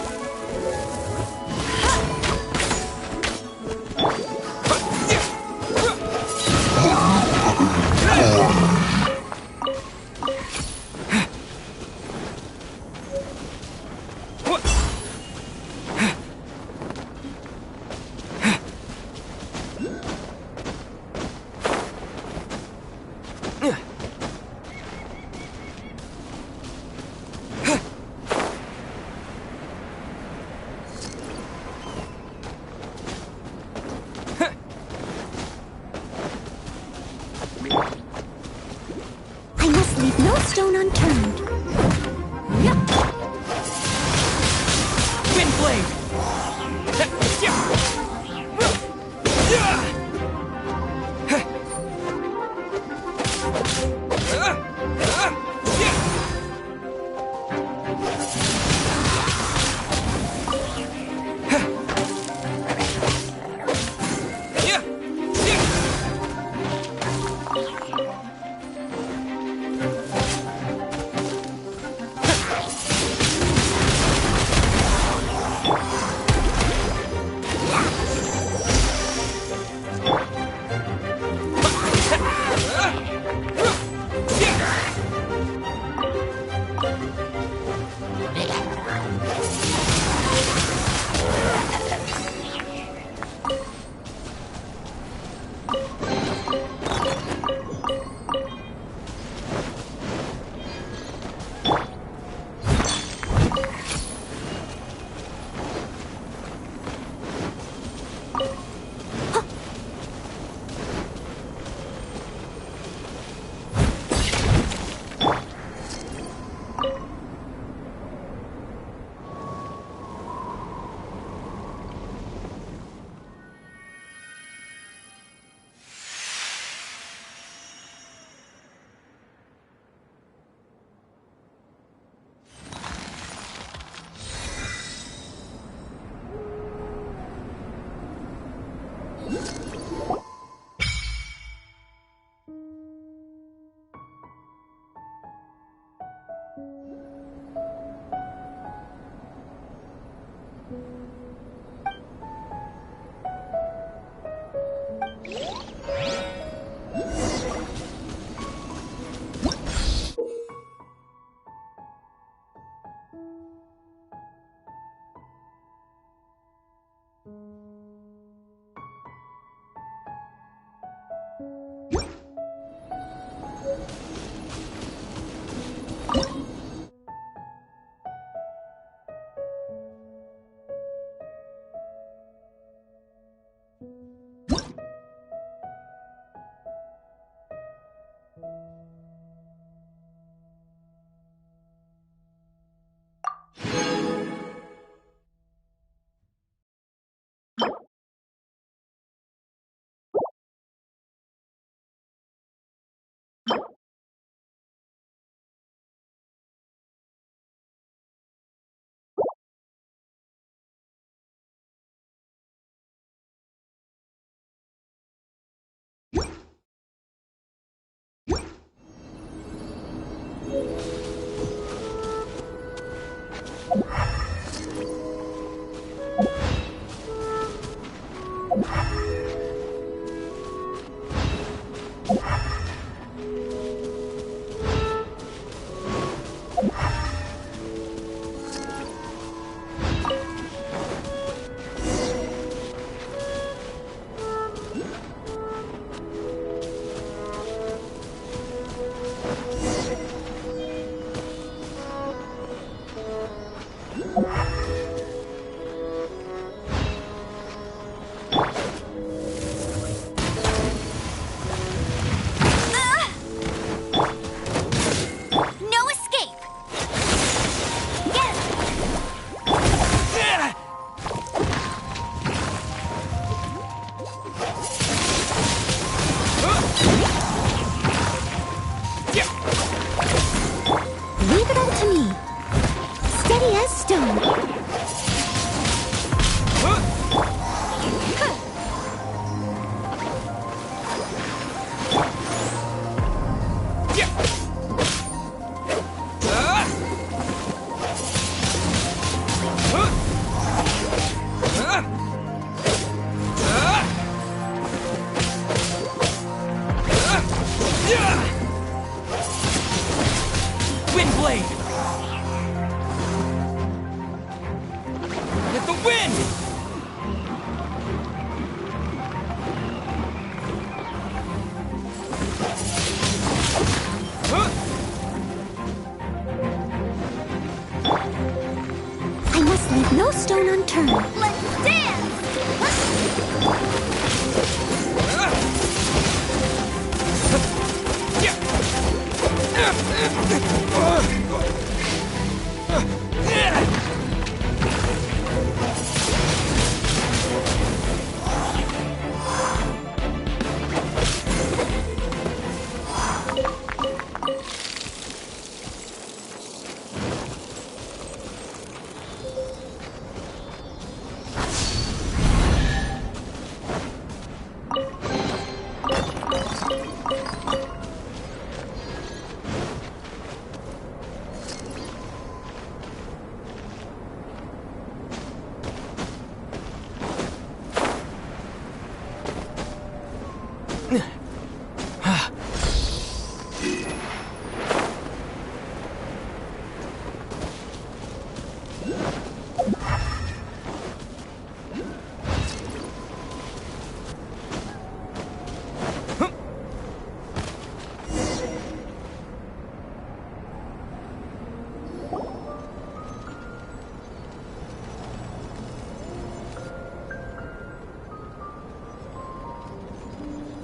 I must leave no stone unturned. Windblade! Wind blade! With the wind! I must leave no stone unturned. Let's dance!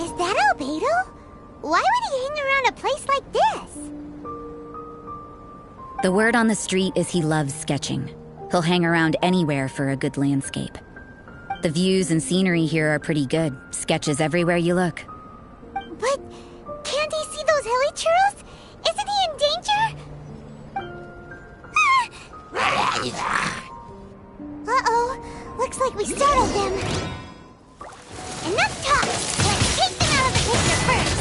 Is that Albedo? Why would he hang around a place like this? The word on the street is he loves sketching. He'll hang around anywhere for a good landscape. The views and scenery here are pretty good. Sketches everywhere you look. But can't he see those hilly churros? Isn't he in danger? Uh-oh. Looks like we startled them. Enough talk! Let's take them out of the picture first!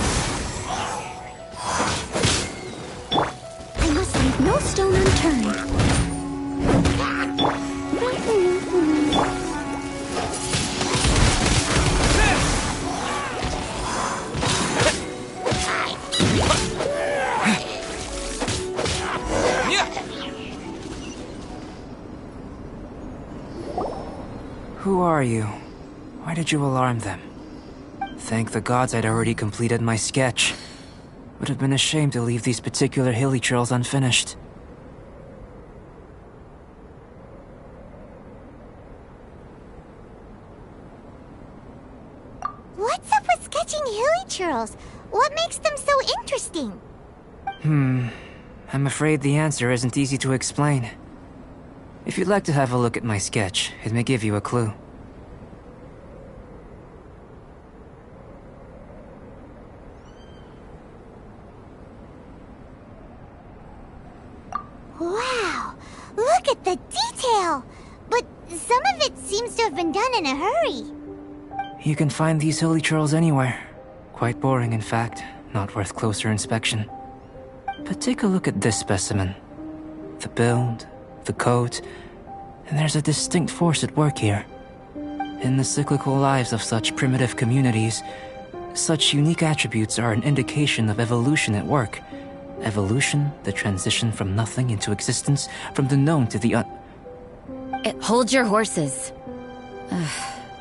I must leave no stone unturned. Who are you? Why did you alarm them? Thank the gods I'd already completed my sketch. Would have been a shame to leave these particular hilly trails unfinished. What's up with sketching hilly churros? What makes them so interesting? I'm afraid the answer isn't easy to explain. If you'd like to have a look at my sketch, it may give you a clue. Wow! Look at the detail! But some of it seems to have been done in a hurry. You can find these hilly trails anywhere. Quite boring, in fact. Not worth closer inspection. But take a look at this specimen. The build, the coat, and there's a distinct force at work here. In the cyclical lives of such primitive communities, such unique attributes are an indication of evolution at work. Evolution, the transition from nothing into existence, from the known to the Hold your horses.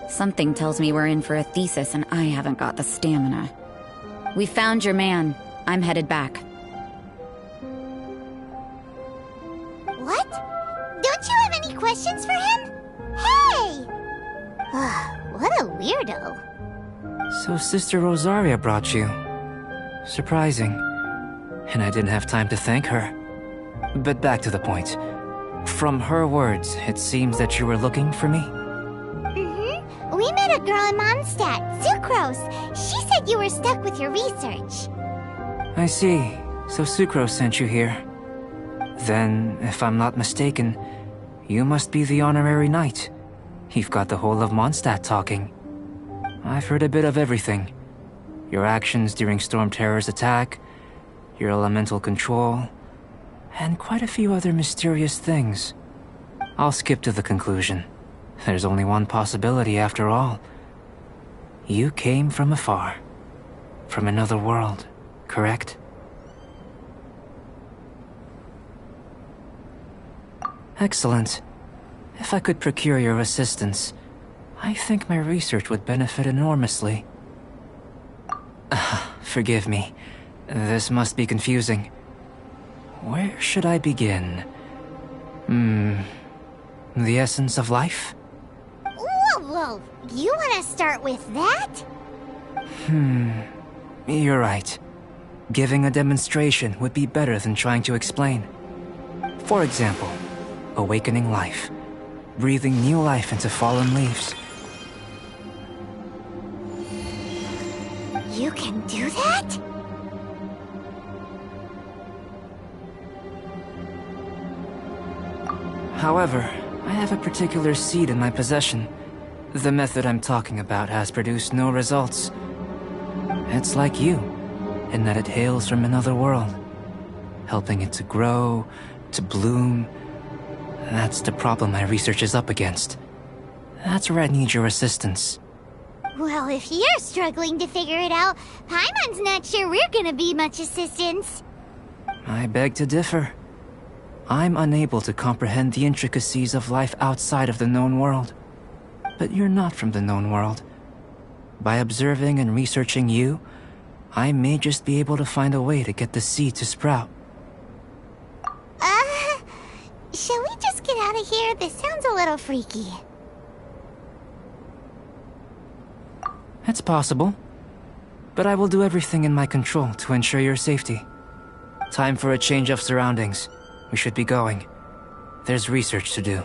Something tells me we're in for a thesis and I haven't got the stamina. We found your man. I'm headed back. What? Don't you have any questions for him? Hey! What a weirdo. So Sister Rosaria brought you. Surprising. And I didn't have time to thank her. But back to the point. From her words, it seems that you were looking for me? Mm-hmm. We met a girl in Mondstadt, Sucrose. She said you were stuck with your research. I see. So Sucrose sent you here. Then, if I'm not mistaken, you must be the honorary knight. You've got the whole of Mondstadt talking. I've heard a bit of everything. Your actions during Storm Terror's attack, your elemental control, and quite a few other mysterious things. I'll skip to the conclusion. There's only one possibility after all. You came from afar. From another world. correct? Excellent. If I could procure your assistance, I think my research would benefit enormously. Forgive me. This must be confusing. Where should I begin? The essence of life? Whoa, whoa! You want to start with that? You're right. Giving a demonstration would be better than trying to explain. For example, awakening life. Breathing new life into fallen leaves. You can do that? However, I have a particular seed in my possession. The method I'm talking about has produced no results. It's like you, in that it hails from another world. Helping it to grow, to bloom. That's the problem my research is up against. That's where I need your assistance. Well, if you're struggling to figure it out, Paimon's not sure we're gonna be much assistance. I beg to differ. I'm unable to comprehend the intricacies of life outside of the known world. But you're not from the known world. By observing and researching you, I may just be able to find a way to get the seed to sprout. Shall we just get out of here? This sounds a little freaky. It's possible. But I will do everything in my control to ensure your safety. Time for a change of surroundings. We should be going. There's research to do.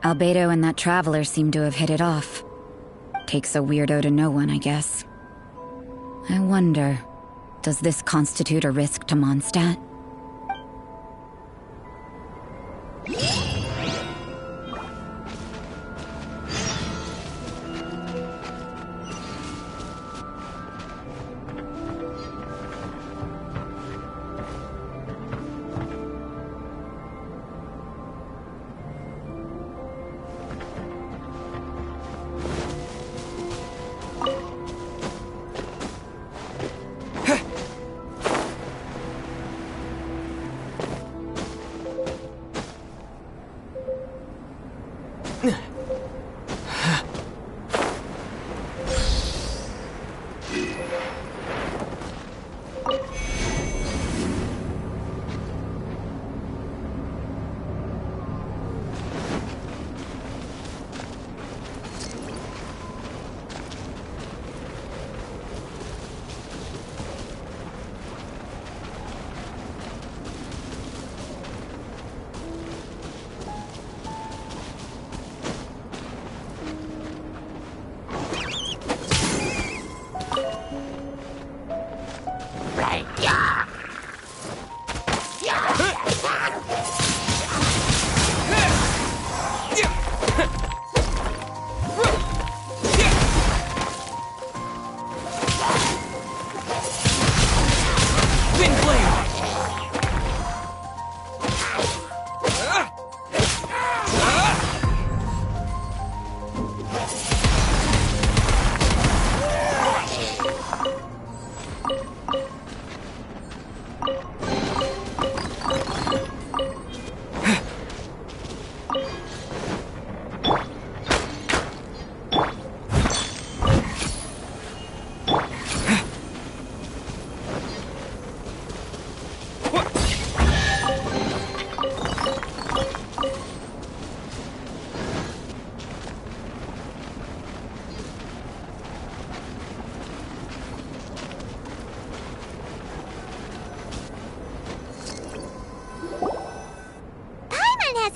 Albedo and that traveler seem to have hit it off. Takes a weirdo to know one, I guess. I wonder, does this constitute a risk to Mondstadt?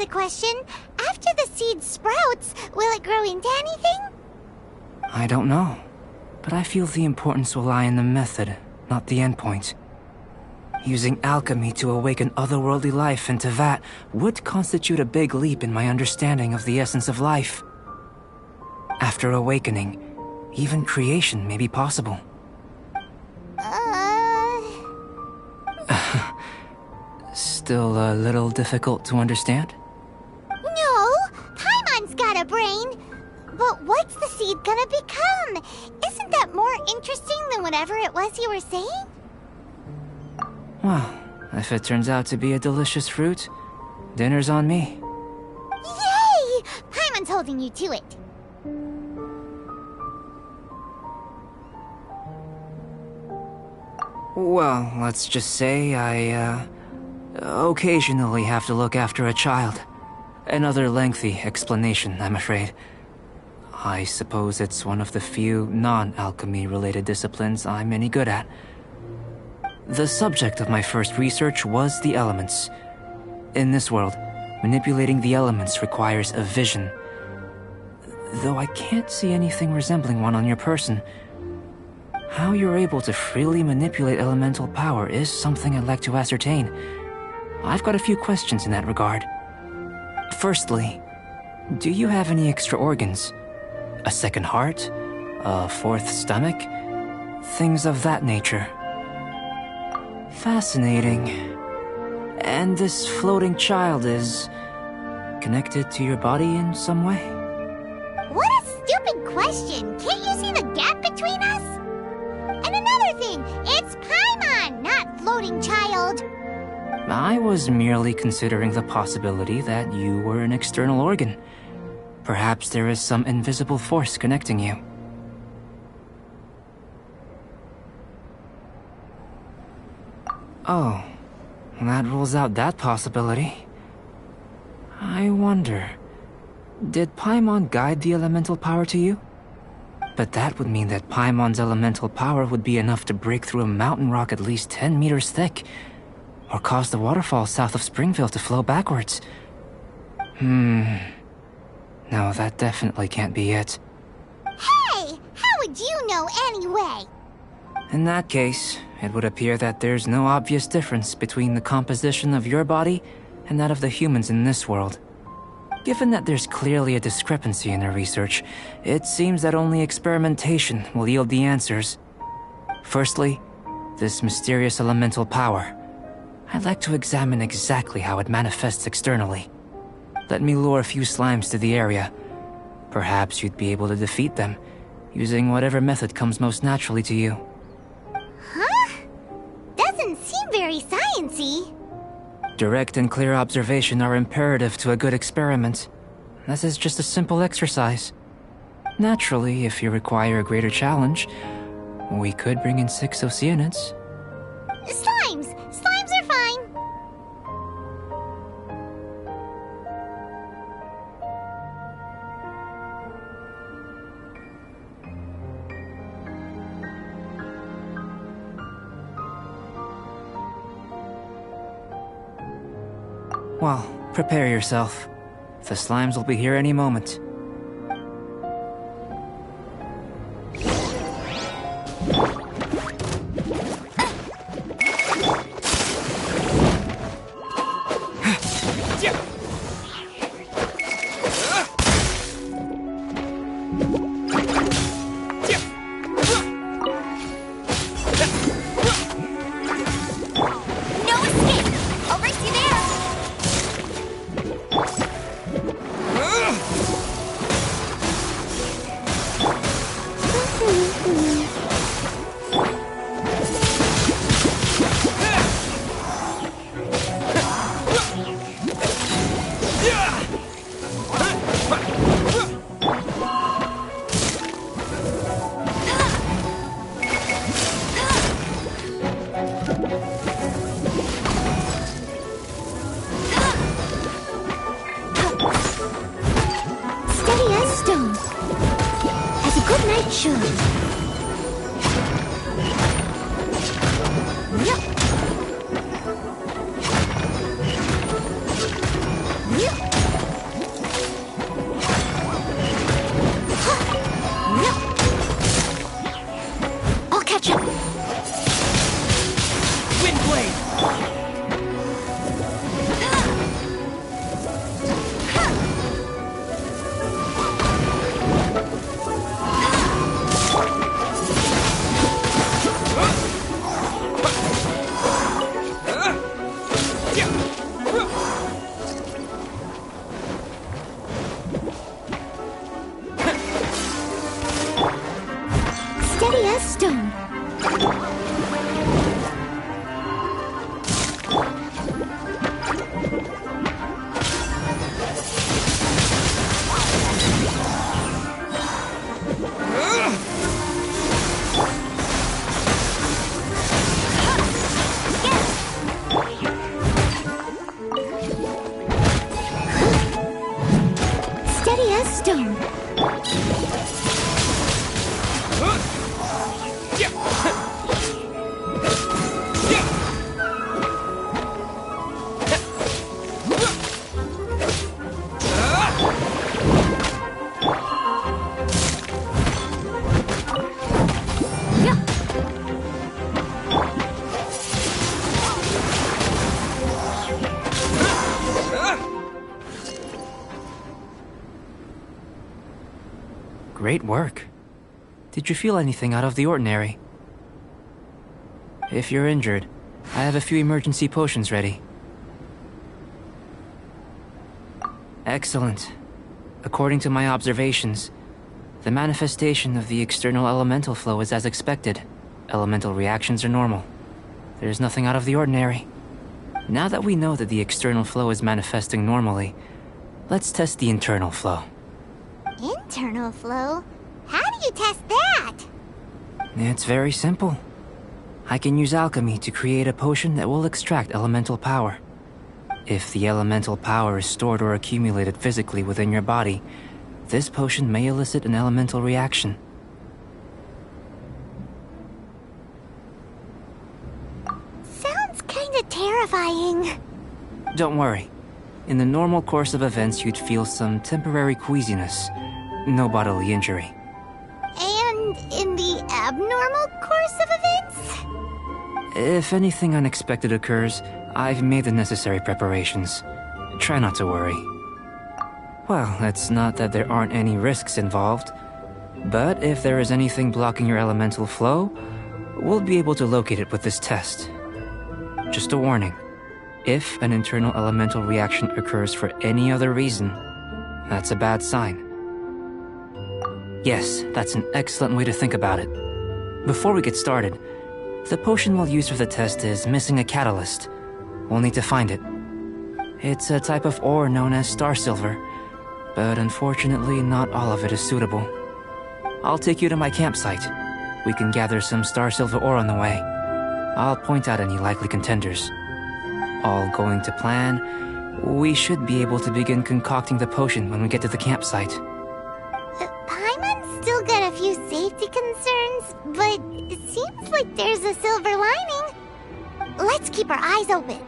A question. After the seed sprouts, will it grow into anything? I don't know. But I feel the importance will lie in the method, not the endpoint. Using alchemy to awaken otherworldly life into that would constitute a big leap in my understanding of the essence of life. After awakening, even creation may be possible. Still a little difficult to understand? No, seed gonna become? Isn't that more interesting than whatever it was you were saying? Well, if it turns out to be a delicious fruit, dinner's on me. Yay! Paimon's holding you to it. Well, let's just say I, occasionally have to look after a child. Another lengthy explanation, I'm afraid. I suppose it's one of the few non-alchemy related disciplines I'm any good at. The subject of my first research was the elements. In this world, manipulating the elements requires a vision. Though I can't see anything resembling one on your person. How you're able to freely manipulate elemental power is something I'd like to ascertain. I've got a few questions in that regard. Firstly, do you have any extra organs? A second heart? A fourth stomach? Things of that nature. Fascinating. And this floating child is connected to your body in some way? What a stupid question! Can't you see the gap between us? And another thing, it's Paimon, not floating child. I was merely considering the possibility that you were an external organ. Perhaps there is some invisible force connecting you. Oh, that rules out that possibility. I wonder, did Paimon guide the elemental power to you? But that would mean that Paimon's elemental power would be enough to break through a mountain rock at least 10 meters thick, or cause the waterfall south of Springfield to flow backwards. No, that definitely can't be it. Hey! How would you know anyway? In that case, it would appear that there's no obvious difference between the composition of your body and that of the humans in this world. Given that there's clearly a discrepancy in our research, it seems that only experimentation will yield the answers. Firstly, this mysterious elemental power. I'd like to examine exactly how it manifests externally. Let me lure a few slimes to the area. Perhaps you'd be able to defeat them, using whatever method comes most naturally to you. Huh? Doesn't seem very sciencey. Direct and clear observation are imperative to a good experiment. This is just a simple exercise. Naturally, if you require a greater challenge, we could bring in 6 Oceanids. Slimes! Slimes are fine! Well, prepare yourself. The slimes will be here any moment. stone. Great work. Did you feel anything out of the ordinary? If you're injured, I have a few emergency potions ready. Excellent. According to my observations, the manifestation of the external elemental flow is as expected. Elemental reactions are normal. There's nothing out of the ordinary. Now that we know that the external flow is manifesting normally, let's test the internal flow. Internal flow? How do you test that? It's very simple. I can use alchemy to create a potion that will extract elemental power. If the elemental power is stored or accumulated physically within your body, this potion may elicit an elemental reaction. Sounds kinda terrifying. Don't worry. In the normal course of events, you'd feel some temporary queasiness. No bodily injury. And in the abnormal course of events? If anything unexpected occurs, I've made the necessary preparations. Try not to worry. Well, it's not that there aren't any risks involved, but if there is anything blocking your elemental flow, we'll be able to locate it with this test. Just a warning. If an internal elemental reaction occurs for any other reason, that's a bad sign. Yes, that's an excellent way to think about it. Before we get started, the potion we'll use for the test is missing a catalyst. We'll need to find it. It's a type of ore known as star silver, but unfortunately not all of it is suitable. I'll take you to my campsite. We can gather some star silver ore on the way. I'll point out any likely contenders. All going to plan, we should be able to begin concocting the potion when we get to the campsite. Paimon's still got a few safety concerns, but it seems like there's a silver lining. Let's keep our eyes open.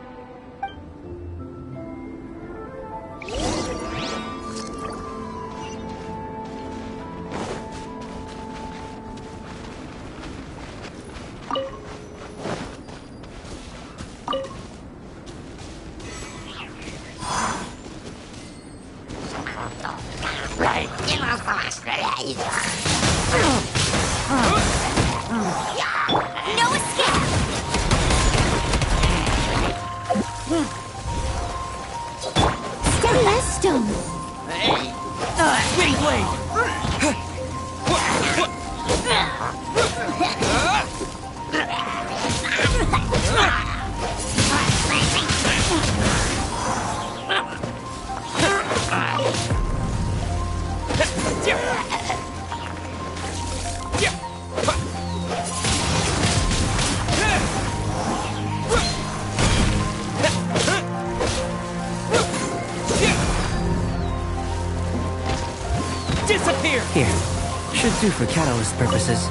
No escape! Steady as stone. Wind blade! Disappear! Here. Should do for catalyst purposes.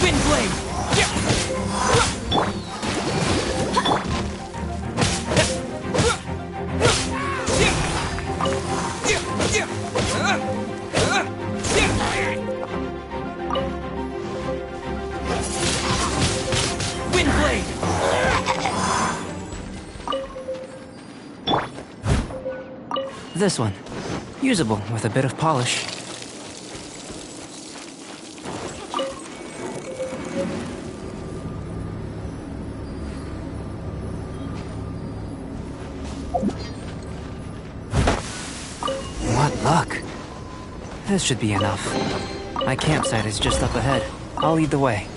Wind blade! Wind blade! This one. Usable with a bit of polish. What luck. This should be enough. My campsite is just up ahead. I'll lead the way.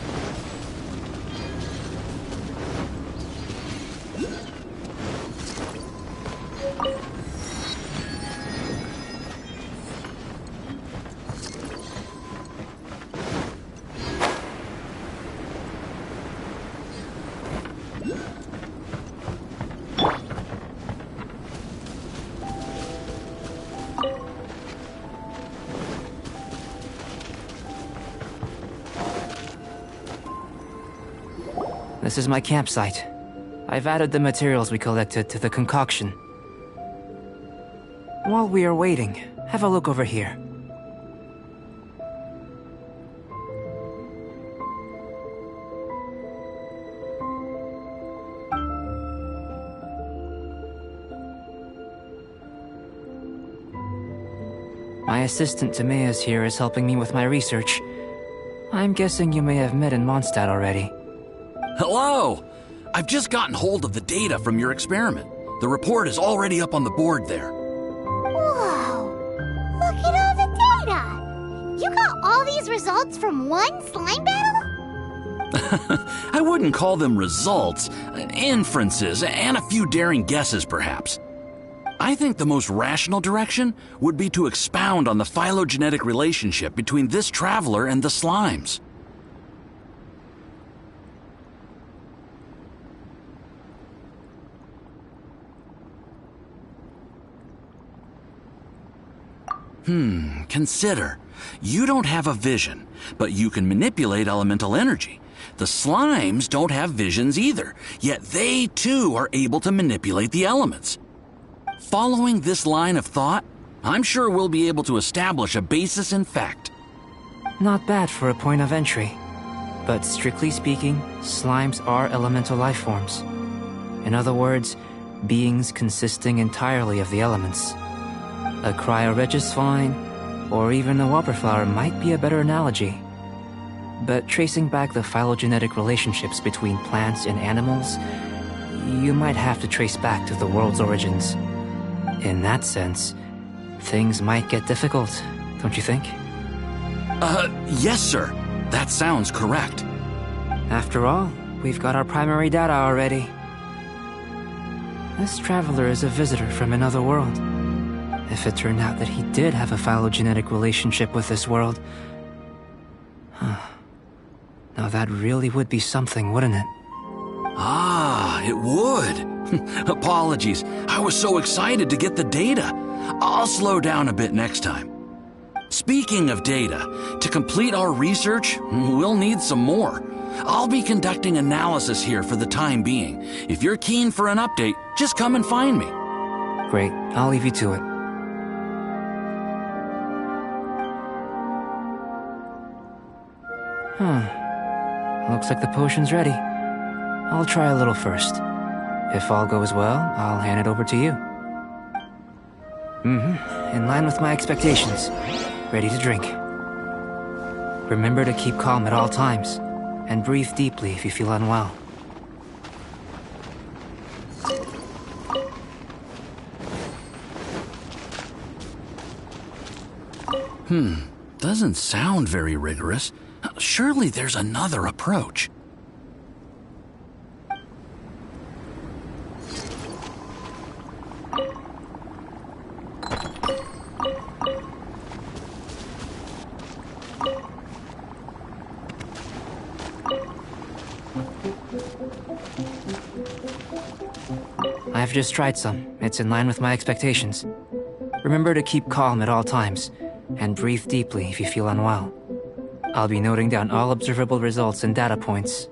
This is my campsite. I've added the materials we collected to the concoction. While we are waiting, have a look over here. My assistant Timaeus here is helping me with my research. I'm guessing you may have met in Mondstadt already. Hello! I've just gotten hold of the data from your experiment. The report is already up on the board there. Whoa! Look at all the data! You got all these results from one slime battle? I wouldn't call them results, inferences, and a few daring guesses perhaps. I think the most rational direction would be to expound on the phylogenetic relationship between this traveler and the slimes. Consider. You don't have a vision, but you can manipulate elemental energy. The slimes don't have visions either, yet they too are able to manipulate the elements. Following this line of thought, I'm sure we'll be able to establish a basis in fact. Not bad for a point of entry. But strictly speaking, slimes are elemental life forms. In other words, beings consisting entirely of the elements. A cryoregis vine, or even a wildflower might be a better analogy. But tracing back the phylogenetic relationships between plants and animals, you might have to trace back to the world's origins. In that sense, things might get difficult, don't you think? Yes, sir. That sounds correct. After all, we've got our primary data already. This traveler is a visitor from another world. If it turned out that he did have a phylogenetic relationship with this world... Now that really would be something, wouldn't it? Ah, it would. Apologies. I was so excited to get the data. I'll slow down a bit next time. Speaking of data, to complete our research, we'll need some more. I'll be conducting analysis here for the time being. If you're keen for an update, just come and find me. Great. I'll leave you to it. Looks like the potion's ready. I'll try a little first. If all goes well, I'll hand it over to you. In line with my expectations. Ready to drink. Remember to keep calm at all times, and breathe deeply if you feel unwell. Doesn't sound very rigorous. Surely there's another approach. I've just tried some. It's in line with my expectations. Remember to keep calm at all times, and breathe deeply if you feel unwell. I'll be noting down all observable results and data points.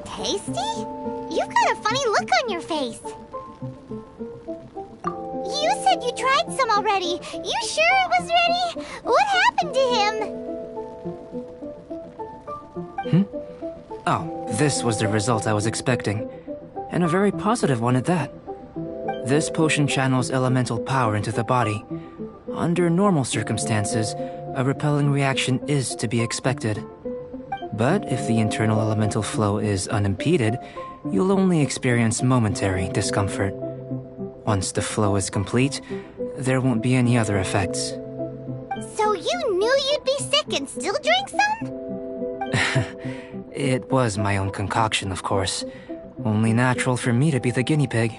Tasty? You've got a funny look on your face. You said you tried some already. You sure it was ready? What happened to him? Oh, this was the result I was expecting. And a very positive one at that. This potion channels elemental power into the body. Under normal circumstances, a repelling reaction is to be expected. But if the internal elemental flow is unimpeded, you'll only experience momentary discomfort. Once the flow is complete, there won't be any other effects. So you knew you'd be sick and still drank some? It was my own concoction, of course. Only natural for me to be the guinea pig.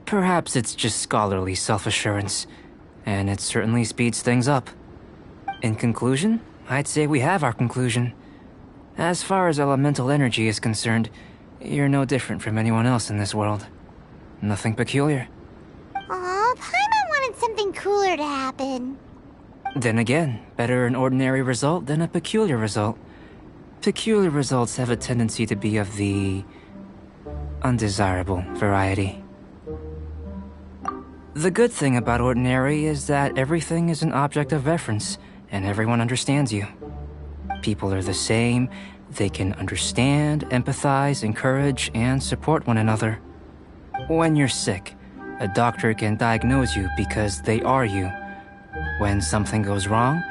Perhaps it's just scholarly self-assurance, and it certainly speeds things up. In conclusion, I'd say we have our conclusion. As far as elemental energy is concerned, you're no different from anyone else in this world. Nothing peculiar. Aw, Paimon wanted something cooler to happen. Then again, better an ordinary result than a peculiar result. Peculiar results have a tendency to be of the undesirable variety. The good thing about ordinary is that everything is an object of reference, and everyone understands you. People are the same. They can understand, empathize, encourage, and support one another. When you're sick, a doctor can diagnose you because they are you. When something goes wrong,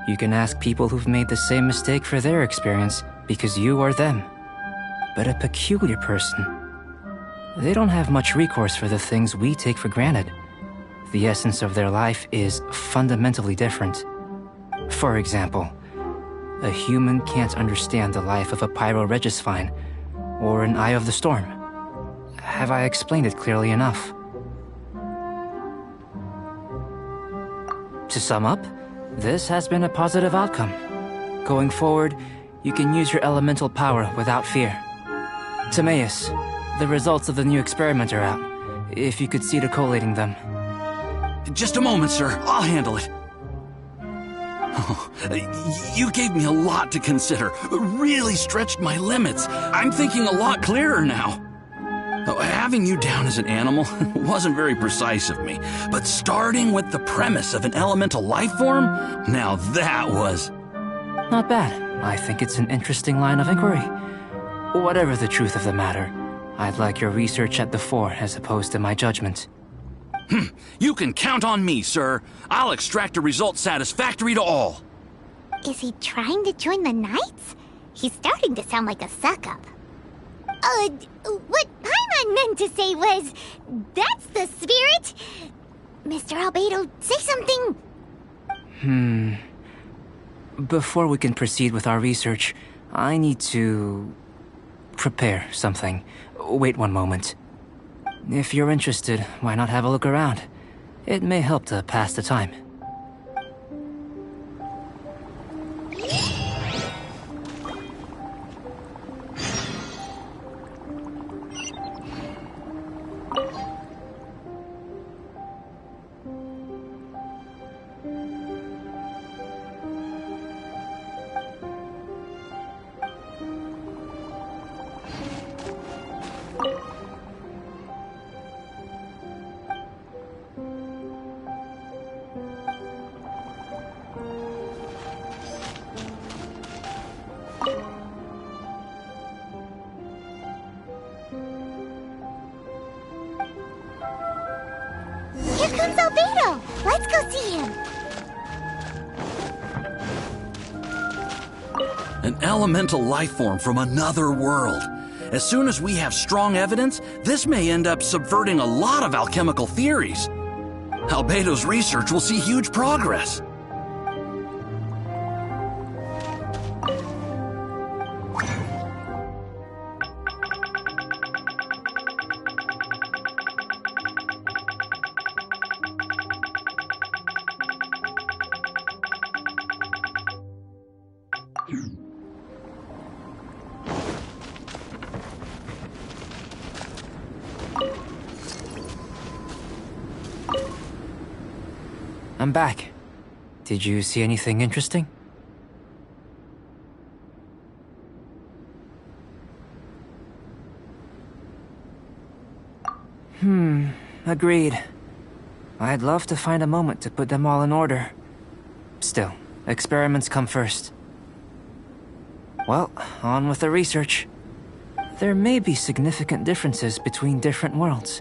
you can ask people who've made the same mistake for their experience because you are them. But a peculiar person, they don't have much recourse for the things we take for granted. The essence of their life is fundamentally different. For example, a human can't understand the life of a pyroregisvine or an Eye of the Storm. Have I explained it clearly enough? To sum up, this has been a positive outcome. Going forward, you can use your elemental power without fear. Timaeus, the results of the new experiment are out. If you could see to collating them. Just a moment, sir. I'll handle it. Oh, you gave me a lot to consider. Really stretched my limits. I'm thinking a lot clearer now. Having you down as an animal wasn't very precise of me, but starting with the premise of an elemental life form, now that was... Not bad. I think it's an interesting line of inquiry. Whatever the truth of the matter, I'd like your research at the fore as opposed to my judgment. You can count on me, sir. I'll extract a result satisfactory to all. Is he trying to join the Knights? He's starting to sound like a suck-up. What Paimon meant to say was, that's the spirit! Mr. Albedo, say something! Before we can proceed with our research, I need to... prepare something. Wait one moment. If you're interested, why not have a look around? It may help to pass the time. Here comes Albedo! Let's go see him! An elemental life form from another world. As soon as we have strong evidence, this may end up subverting a lot of alchemical theories. Albedo's research will see huge progress. I'm back. Did you see anything interesting? Agreed. I'd love to find a moment to put them all in order. Still, experiments come first. Well, on with the research. There may be significant differences between different worlds.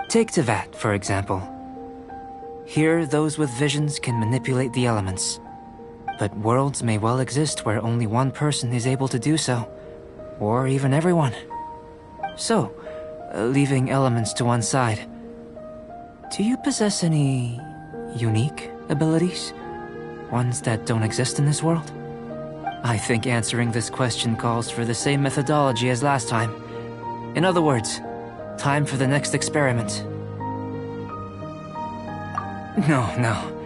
Take Tevat, for example. Here, those with visions can manipulate the elements. But worlds may well exist where only one person is able to do so. Or even everyone. So, leaving elements to one side. Do you possess any unique abilities? Ones that don't exist in this world? I think answering this question calls for the same methodology as last time. In other words, time for the next experiment. No.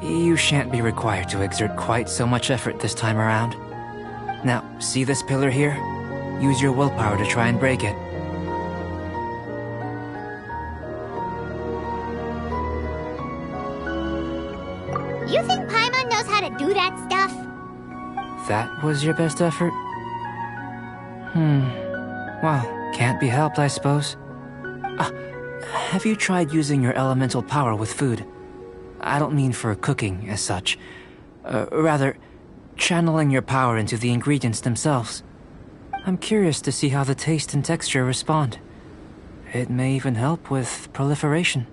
You shan't be required to exert quite so much effort this time around. Now, see this pillar here? Use your willpower to try and break it. You think Paimon knows how to do that stuff? That was your best effort? Well, can't be helped, I suppose. Have you tried using your elemental power with food? I don't mean for cooking, as such. Rather, channeling your power into the ingredients themselves. I'm curious to see how the taste and texture respond. It may even help with proliferation.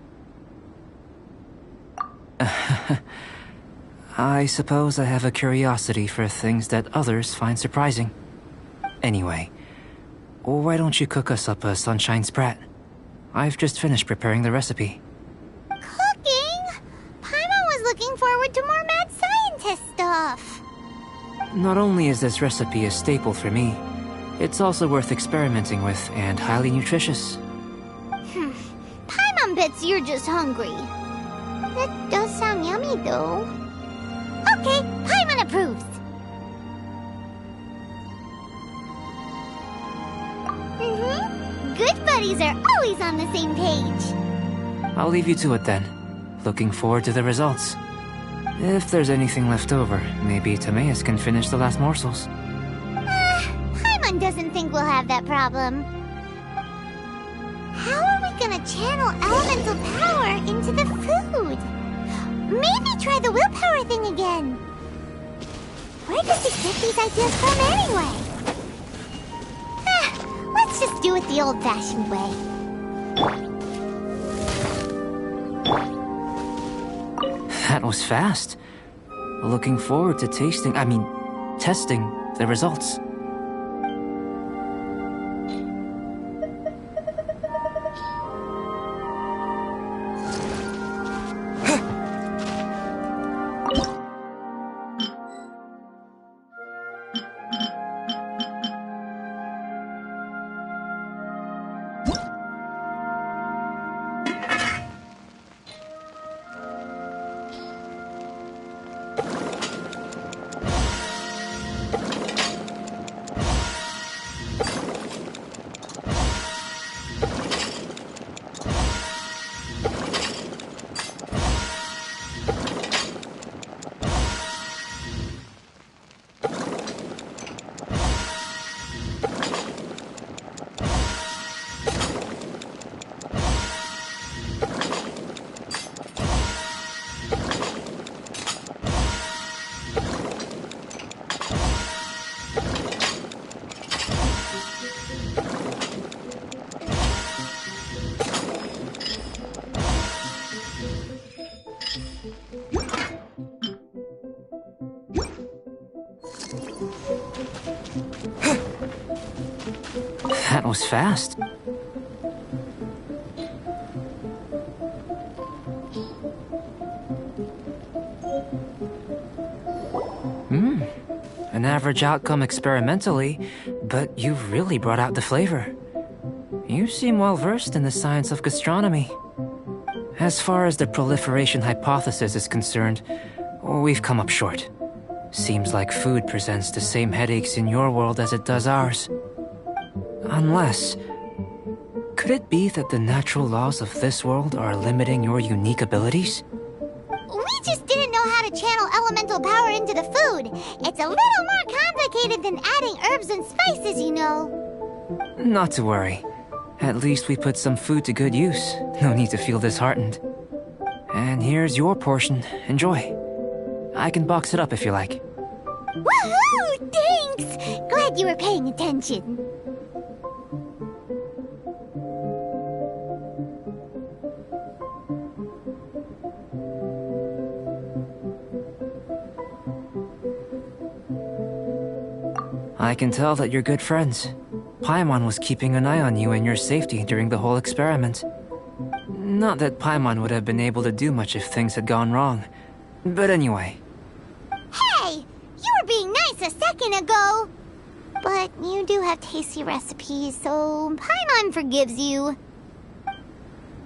I suppose I have a curiosity for things that others find surprising. Anyway, why don't you cook us up a sunshine sprat? I've just finished preparing the recipe. Cooking? Paimon was looking forward to more mad scientist stuff. Not only is this recipe a staple for me, it's also worth experimenting with and highly nutritious. Paimon bets you're just hungry. That does sound yummy, though. Okay, Paimon approves. Good buddies are always on the same page. I'll leave you to it then. Looking forward to the results. If there's anything left over, maybe Timaeus can finish the last morsels. Paimon doesn't think we'll have that problem. How are we gonna channel elemental power into the food? Maybe try the willpower thing again. Where does he get these ideas from anyway? Let's just do it the old-fashioned way. That was fast. Looking forward to testing the results. That was fast. An average outcome experimentally, but you've really brought out the flavor. You seem well versed in the science of gastronomy. As far as the proliferation hypothesis is concerned, we've come up short. Seems like food presents the same headaches in your world as it does ours. Unless... could it be that the natural laws of this world are limiting your unique abilities? We just didn't know how to channel elemental power into the food. It's a little more complicated than adding herbs and spices, you know. Not to worry. At least we put some food to good use. No need to feel disheartened. And here's your portion. Enjoy. I can box it up if you like. Woohoo! Thanks! Glad you were paying attention. I can tell that you're good friends. Paimon was keeping an eye on you and your safety during the whole experiment. Not that Paimon would have been able to do much if things had gone wrong. But anyway. Hey! You were being nice a second ago! But you do have tasty recipes, so Paimon forgives you.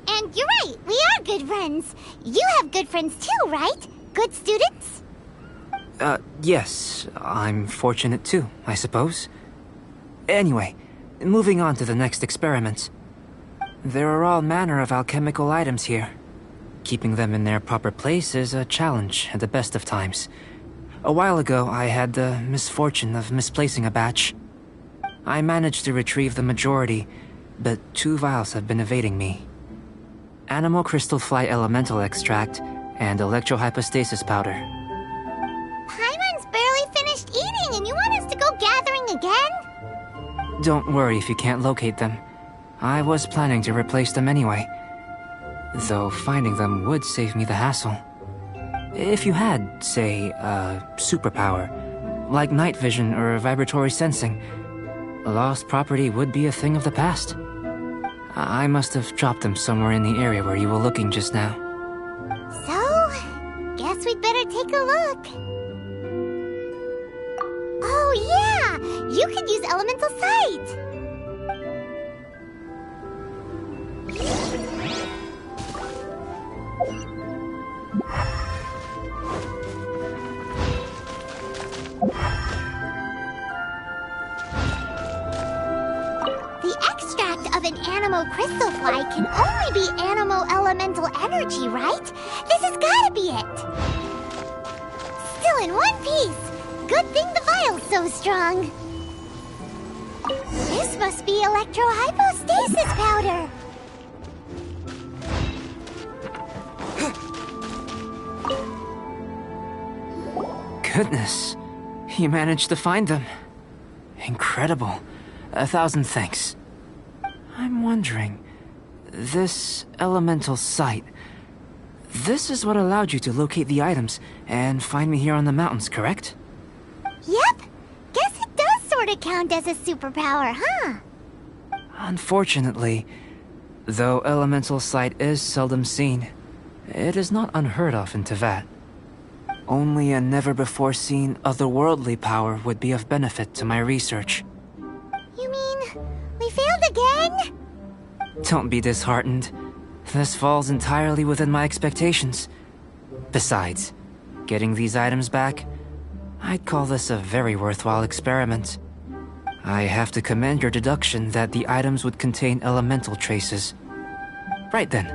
And you're right, we are good friends. You have good friends too, right? Good students? Yes. I'm fortunate too, I suppose. Anyway, moving on to the next experiment. There are all manner of alchemical items here. Keeping them in their proper place is a challenge at the best of times. A while ago, I had the misfortune of misplacing a batch. I managed to retrieve the majority, but 2 vials have been evading me. Animal crystal fly elemental extract and electrohypostasis powder. Paimon's barely finished eating and you want us to go gathering again? Don't worry if you can't locate them. I was planning to replace them anyway. Though finding them would save me the hassle. If you had, say, a superpower, like night vision or vibratory sensing, lost property would be a thing of the past. I must have dropped them somewhere in the area where you were looking just now. So, guess we'd better take a look. Oh yeah! You could use elemental sight! The extract of an animal crystal fly can only be animal elemental energy, right? This has gotta be it! Still in one piece! Good thing the vial's so strong! This must be electrohypostasis powder! Goodness, you managed to find them. Incredible. 1,000 thanks. I'm wondering, this elemental sight, this is what allowed you to locate the items and find me here on the mountains, correct? Yep! Guess it does sort of count as a superpower, huh? Unfortunately, though elemental sight is seldom seen, it is not unheard of in Teyvat. Only a never-before-seen otherworldly power would be of benefit to my research. You mean, we failed again? Don't be disheartened. This falls entirely within my expectations. Besides, getting these items back, I'd call this a very worthwhile experiment. I have to commend your deduction that the items would contain elemental traces. Right then.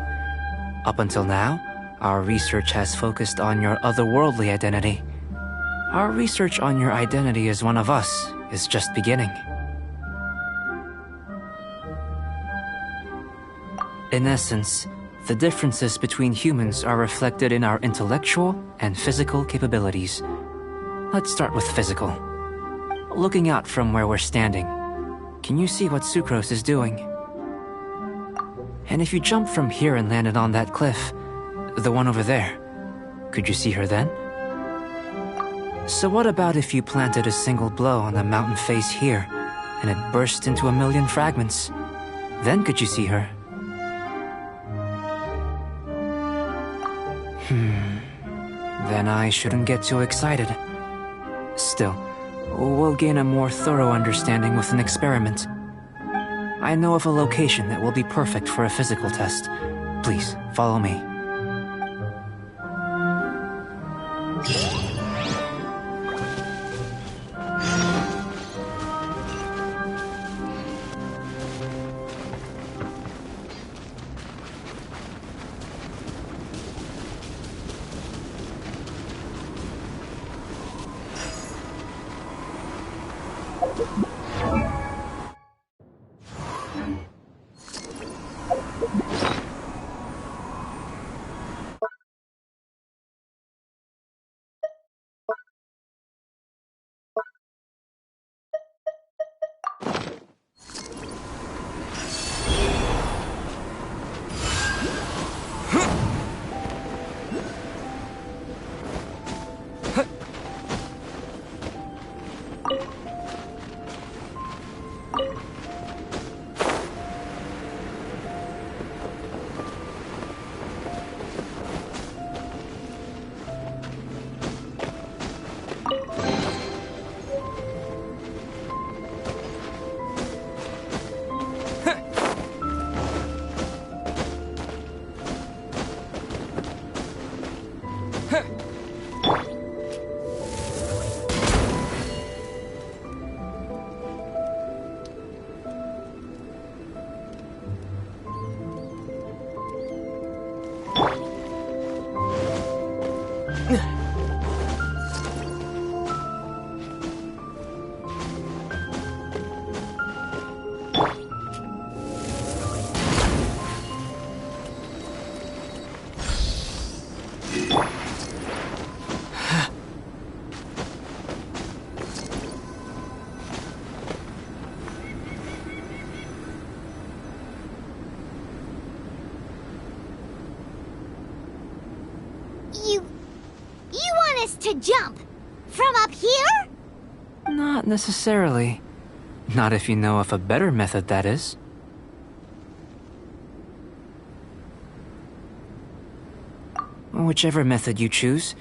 Up until now, our research has focused on your otherworldly identity. Our research on your identity as one of us is just beginning. In essence, the differences between humans are reflected in our intellectual and physical capabilities. Let's start with physical. Looking out from where we're standing, can you see what Sucrose is doing? And if you jump from here and landed on that cliff, the one over there, could you see her then? So what about if you planted a single blow on the mountain face here, and it burst into 1,000,000 fragments? Then could you see her? Then I shouldn't get too excited. Still, we'll gain a more thorough understanding with an experiment. I know of a location that will be perfect for a physical test. Please, follow me. this to jump? From up here? Not necessarily. Not if you know of a better method, that is. Whichever method you choose,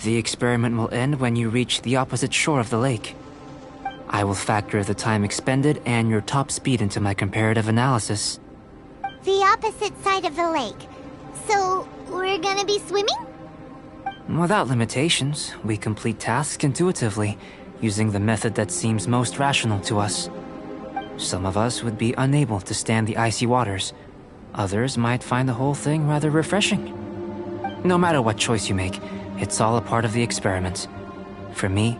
the experiment will end when you reach the opposite shore of the lake. I will factor the time expended and your top speed into my comparative analysis. The opposite side of the lake. So, we're gonna be swimming? Without limitations, we complete tasks intuitively, using the method that seems most rational to us. Some of us would be unable to stand the icy waters. Others might find the whole thing rather refreshing. No matter what choice you make, it's all a part of the experiment. For me,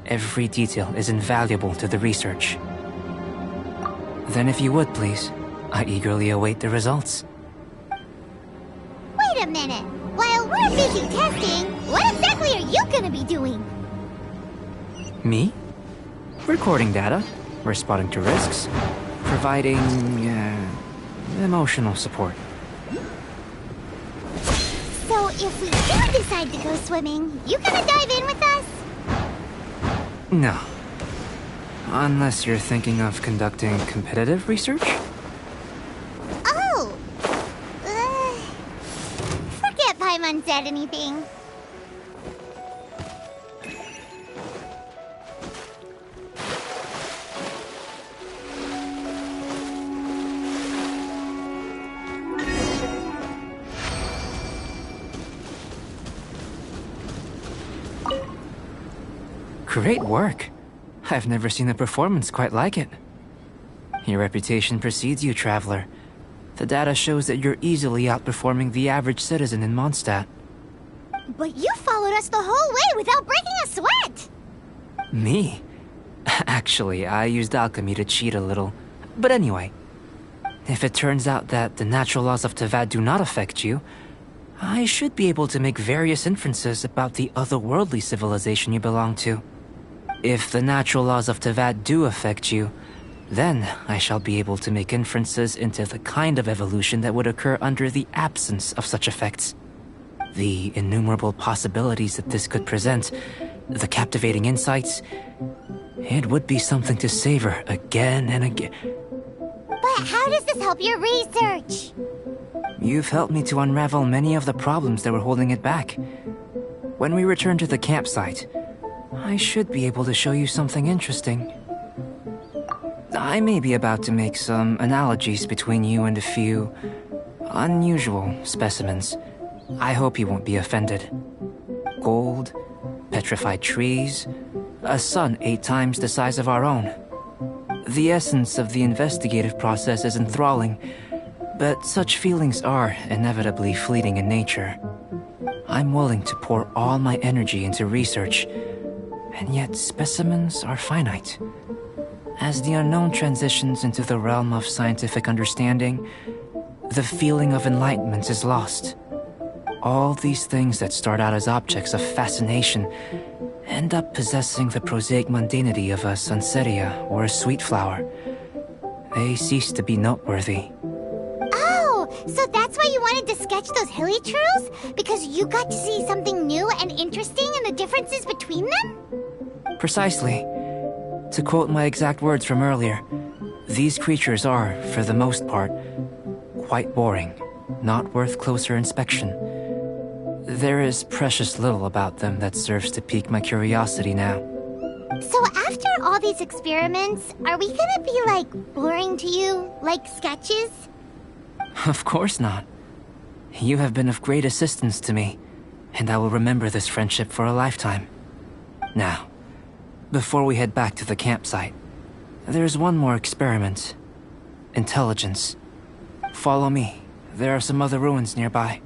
every detail is invaluable to the research. Then if you would, please, I eagerly await the results. Wait a minute. While we're busy testing, what exactly are you gonna be doing? Me? Recording data, responding to risks, providing, emotional support. So if we do decide to go swimming, you gonna dive in with us? No. Unless you're thinking of conducting competitive research? Oh! Forget Paimon said anything. Great work. I've never seen a performance quite like it. Your reputation precedes you, Traveler. The data shows that you're easily outperforming the average citizen in Mondstadt. But you followed us the whole way without breaking a sweat! Me? Actually, I used alchemy to cheat a little. But anyway, if it turns out that the natural laws of Tevat do not affect you, I should be able to make various inferences about the otherworldly civilization you belong to. If the natural laws of Tevat do affect you, then I shall be able to make inferences into the kind of evolution that would occur under the absence of such effects. The innumerable possibilities that this could present, the captivating insights, it would be something to savor again and again. But how does this help your research? You've helped me to unravel many of the problems that were holding it back. When we return to the campsite, I should be able to show you something interesting. I may be about to make some analogies between you and a few unusual specimens. I hope you won't be offended. Gold, petrified trees, a sun 8 times the size of our own. The essence of the investigative process is enthralling, but such feelings are inevitably fleeting in nature. I'm willing to pour all my energy into research, and yet specimens are finite. As the unknown transitions into the realm of scientific understanding, the feeling of enlightenment is lost. All these things that start out as objects of fascination end up possessing the prosaic mundanity of a sunsettia or a sweet flower. They cease to be noteworthy. Oh, so that's why you wanted to sketch those hilly churls? Because you got to see something new and interesting in the differences between them? Precisely. To quote my exact words from earlier, these creatures are, for the most part, quite boring, not worth closer inspection. There is precious little about them that serves to pique my curiosity now. So after all these experiments, are we gonna be, like, boring to you? Like sketches? Of course not. You have been of great assistance to me, and I will remember this friendship for a lifetime. Now, before we head back to the campsite, there's one more experiment. Intelligence. Follow me. There are some other ruins nearby.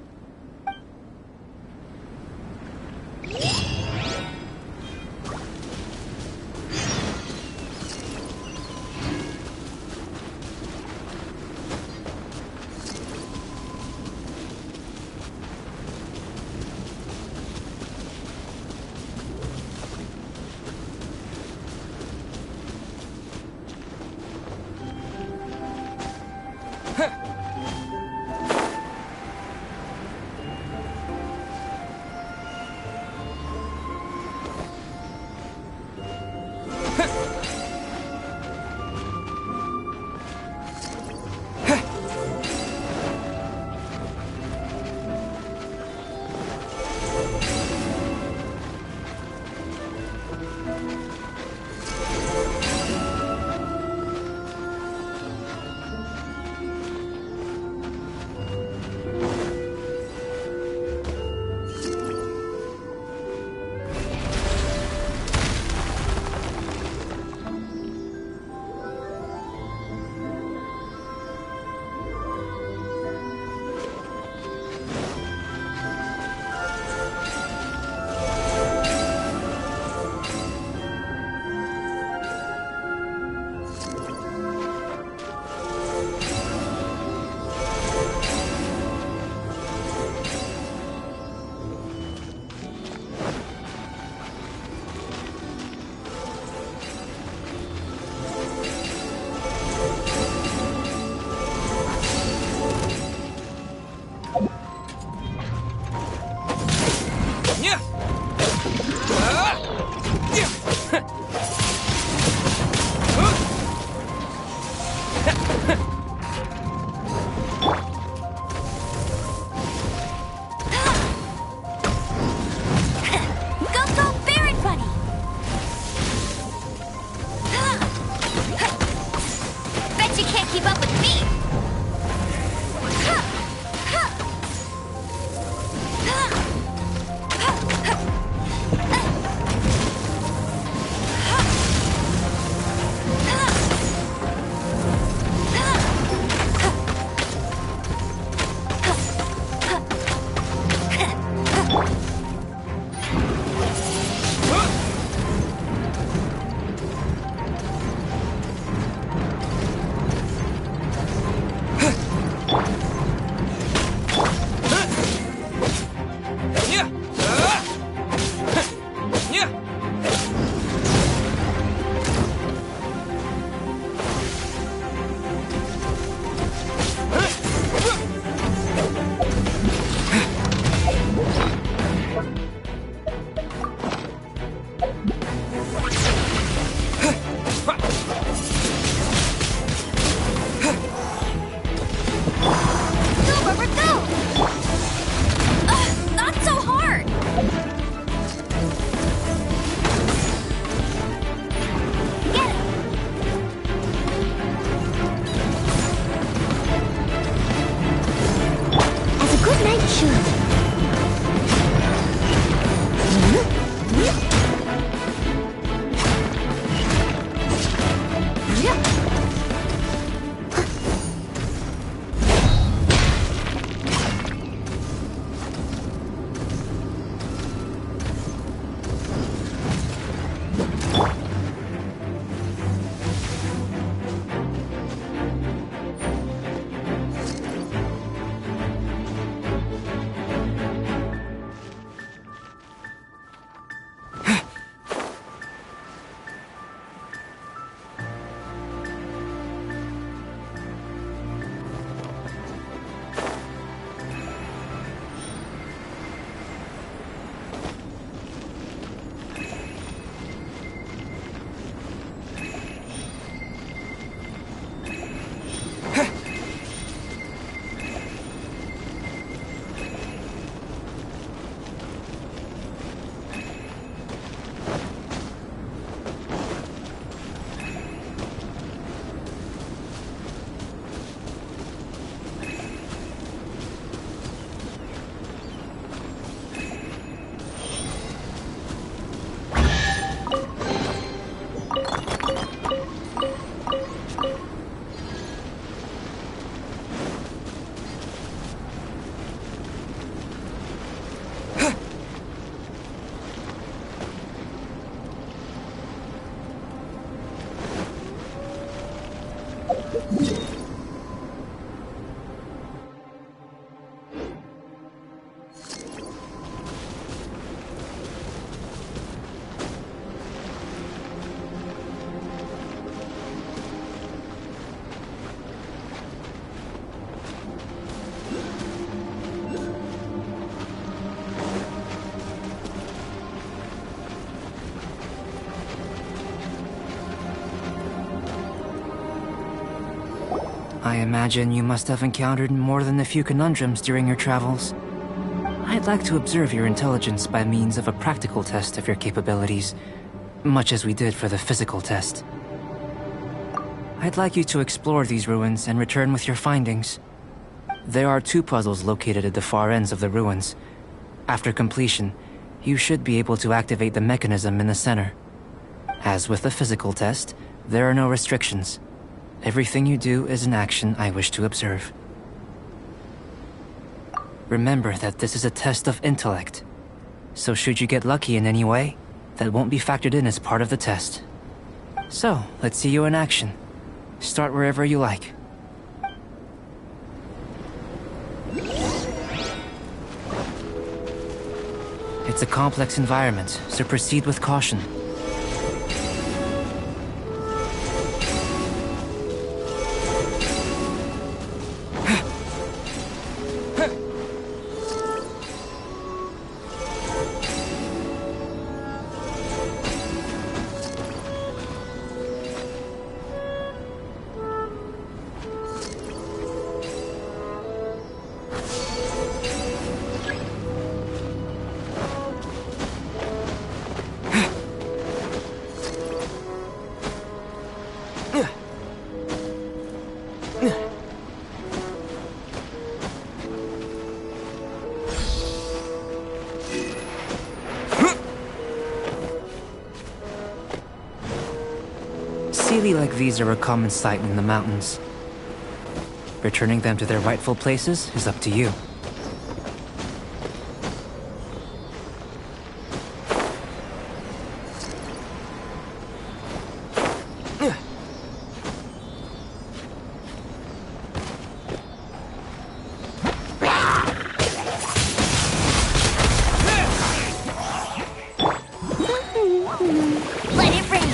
Good night, Shun. I imagine you must have encountered more than a few conundrums during your travels. I'd like to observe your intelligence by means of a practical test of your capabilities, much as we did for the physical test. I'd like you to explore these ruins and return with your findings. There are 2 puzzles located at the far ends of the ruins. After completion, you should be able to activate the mechanism in the center. As with the physical test, there are no restrictions. Everything you do is an action I wish to observe. Remember that this is a test of intellect, so should you get lucky in any way, that won't be factored in as part of the test. So, let's see you in action. Start wherever you like. It's a complex environment, so proceed with caution. Sealy like these are a common sight in the mountains. Returning them to their rightful places is up to you. Let it rain!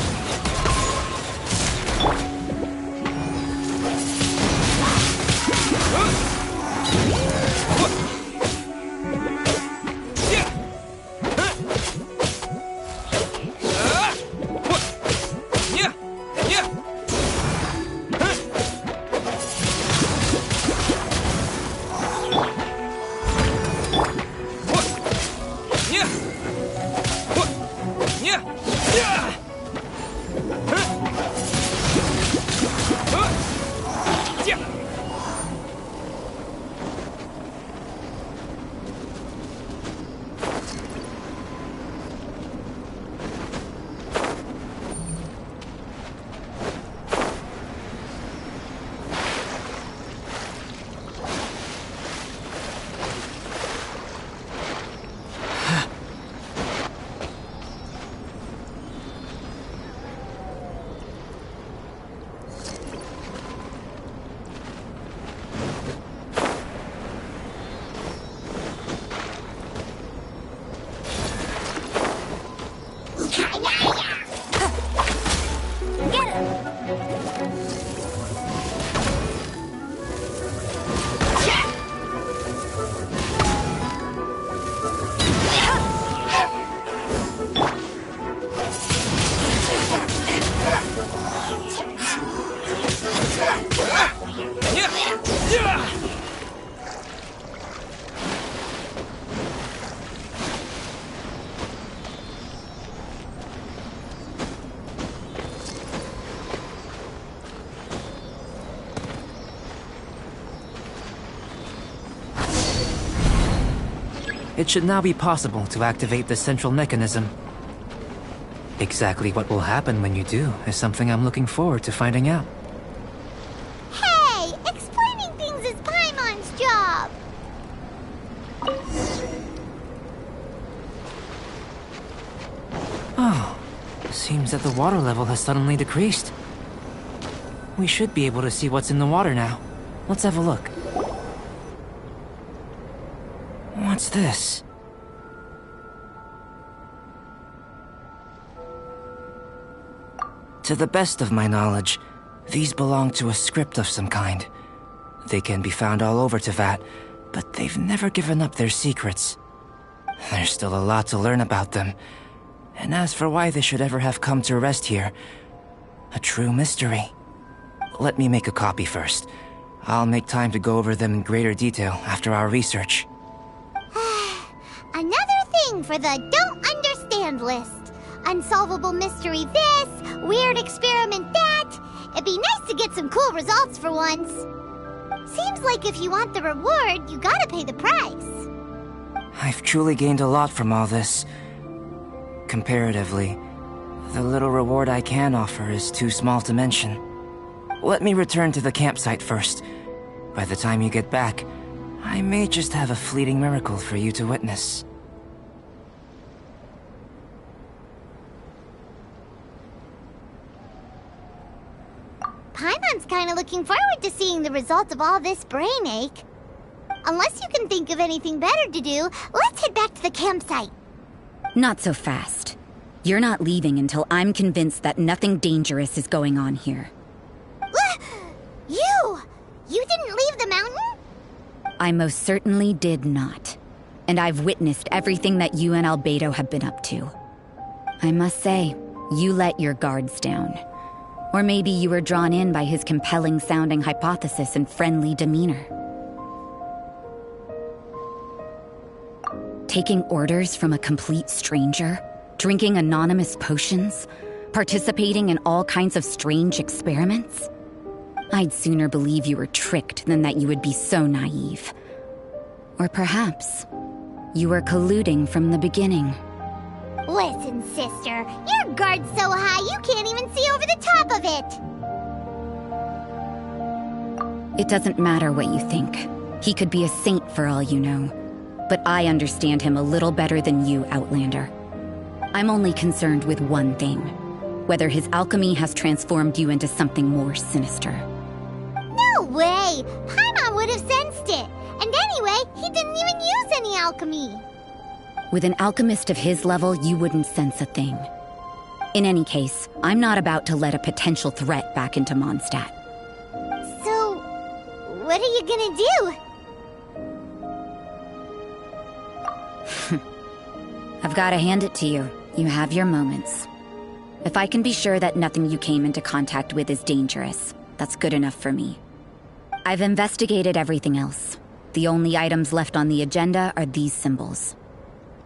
It should now be possible to activate the central mechanism. Exactly what will happen when you do is something I'm looking forward to finding out. Hey! Explaining things is Paimon's job! Oh, seems that the water level has suddenly decreased. We should be able to see what's in the water now. Let's have a look. What's this? To the best of my knowledge, these belong to a script of some kind. They can be found all over Teyvat, but they've never given up their secrets. There's still a lot to learn about them. And as for why they should ever have come to rest here, a true mystery. Let me make a copy first. I'll make time to go over them in greater detail after our research. Another thing for the don't understand list. Unsolvable mystery this, weird experiment that. It'd be nice to get some cool results for once. Seems like if you want the reward, you gotta pay the price. I've truly gained a lot from all this. Comparatively, the little reward I can offer is too small to mention. Let me return to the campsite first. By the time you get back, I may just have a fleeting miracle for you to witness. Paimon's kinda looking forward to seeing the results of all this brain ache. Unless you can think of anything better to do, let's head back to the campsite. Not so fast. You're not leaving until I'm convinced that nothing dangerous is going on here. You didn't leave the mountain? I most certainly did not. And I've witnessed everything that you and Albedo have been up to. I must say, you let your guards down. Or maybe you were drawn in by his compelling-sounding hypothesis and friendly demeanor. Taking orders from a complete stranger, drinking anonymous potions, participating in all kinds of strange experiments? I'd sooner believe you were tricked than that you would be so naive. Or perhaps, you were colluding from the beginning. Listen, sister, your guard's so high you can't even see over the top of it. It doesn't matter what you think. He could be a saint for all you know. But I understand him a little better than you, Outlander. I'm only concerned with one thing. Whether his alchemy has transformed you into something more sinister. No way! Paimon would have sensed it. And anyway, he didn't even use any alchemy. With an alchemist of his level, you wouldn't sense a thing. In any case, I'm not about to let a potential threat back into Mondstadt. So, what are you gonna do? I've gotta hand it to you. You have your moments. If I can be sure that nothing you came into contact with is dangerous, that's good enough for me. I've investigated everything else. The only items left on the agenda are these symbols.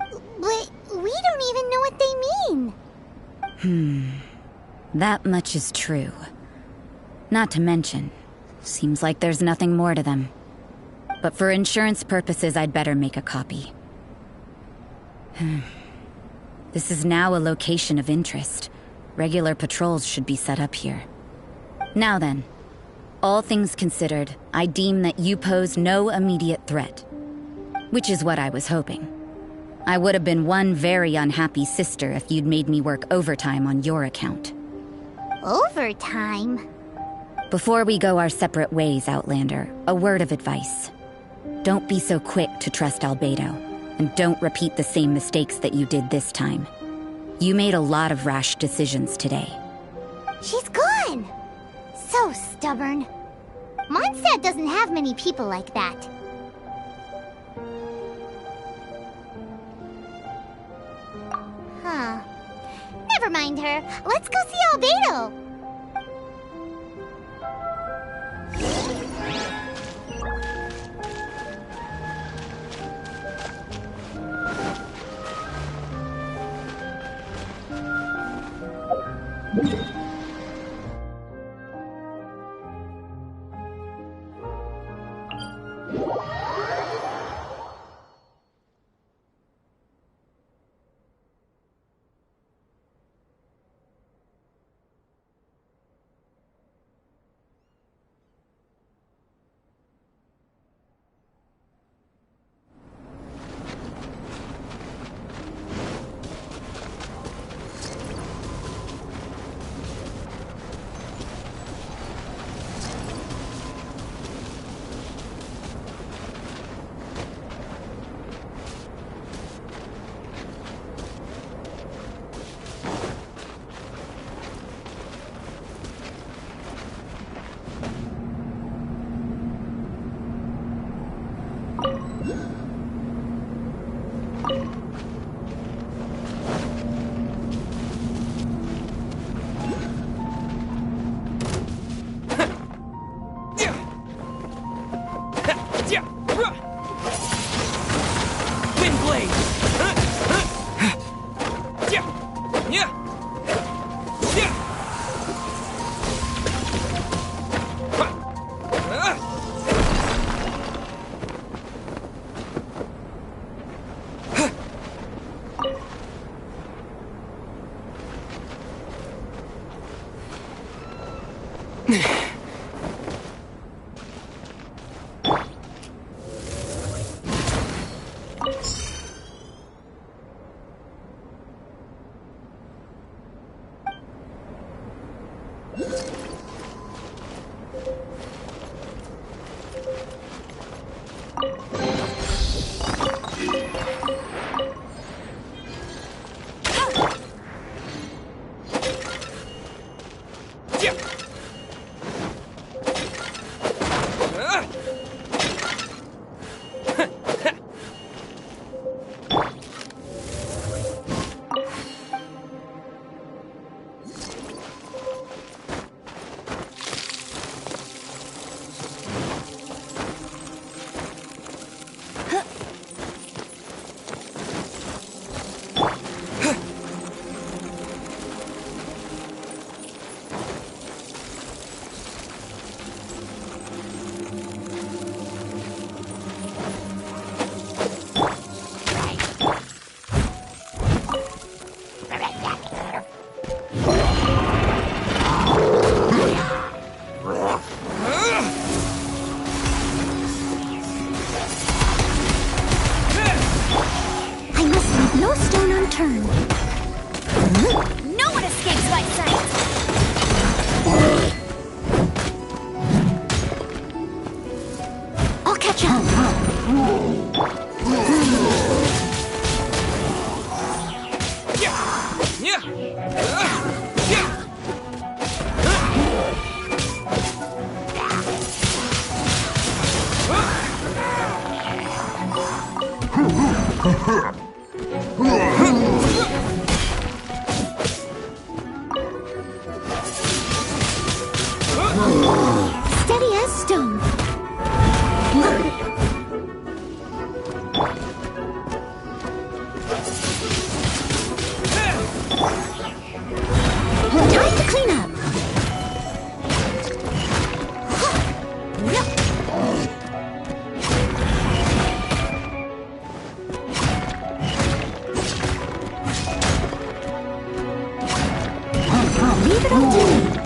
But we don't even know what they mean. That much is true. Not to mention, seems like there's nothing more to them. But for insurance purposes, I'd better make a copy. This is now a location of interest. Regular patrols should be set up here. Now then, all things considered, I deem that you pose no immediate threat. Which is what I was hoping. I would have been one very unhappy sister if you'd made me work overtime on your account. Overtime? Before we go our separate ways, Outlander, a word of advice. Don't be so quick to trust Albedo, and don't repeat the same mistakes that you did this time. You made a lot of rash decisions today. She's gone! So stubborn. Mondstadt doesn't have many people like that. Huh. Never mind her. Let's go see Albedo. Steady as stone. Time to clean up. Leave it all to me.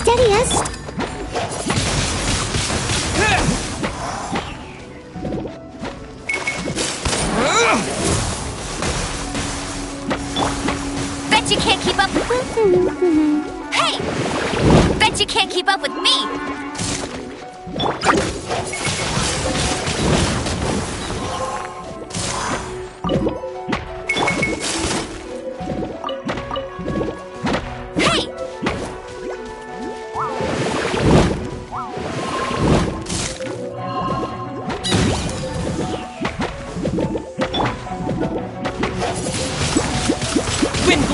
Steadiest. Bet you can't keep up. Hey! Bet you can't keep up with me.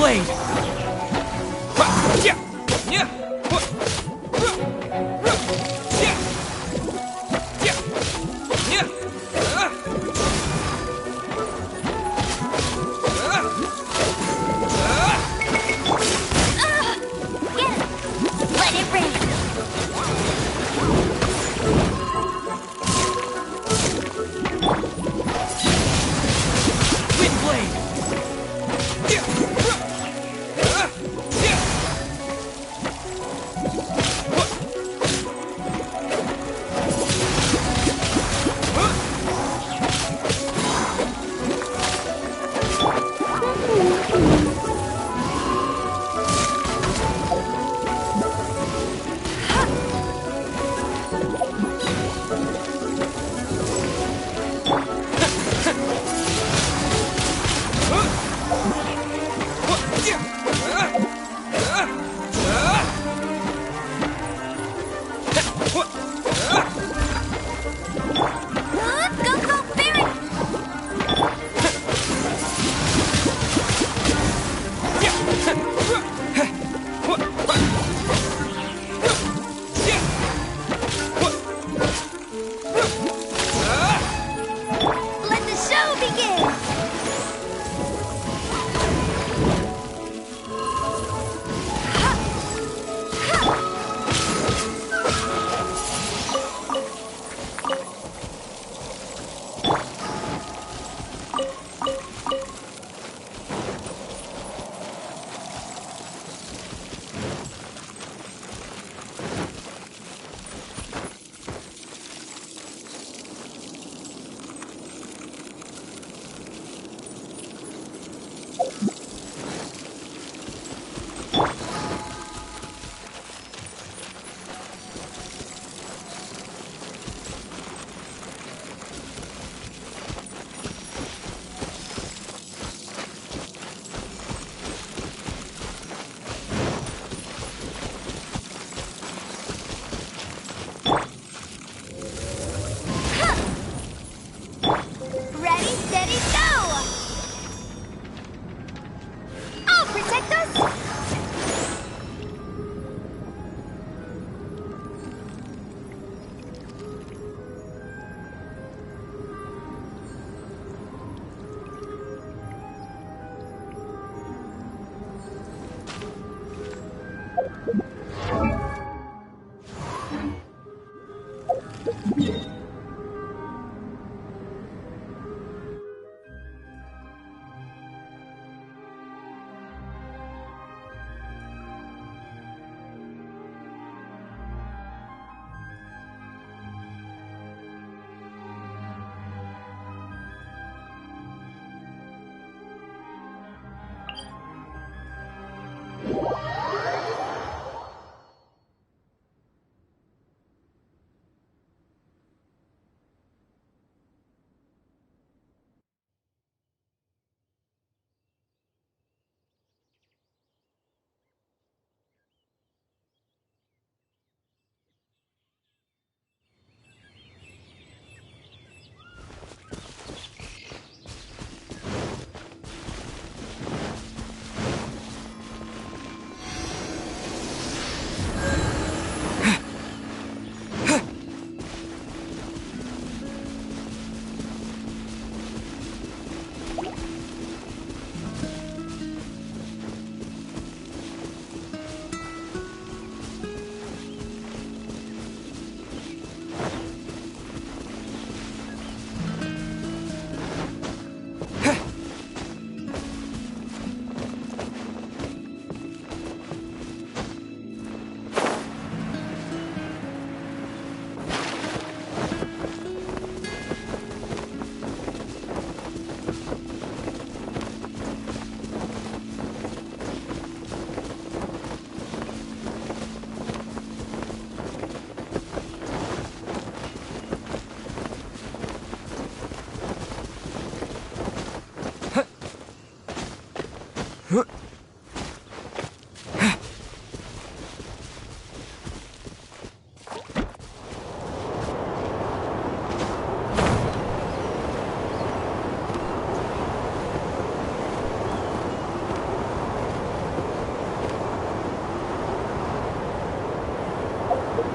Blade! Let it rain. Wind Blade!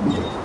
Huh?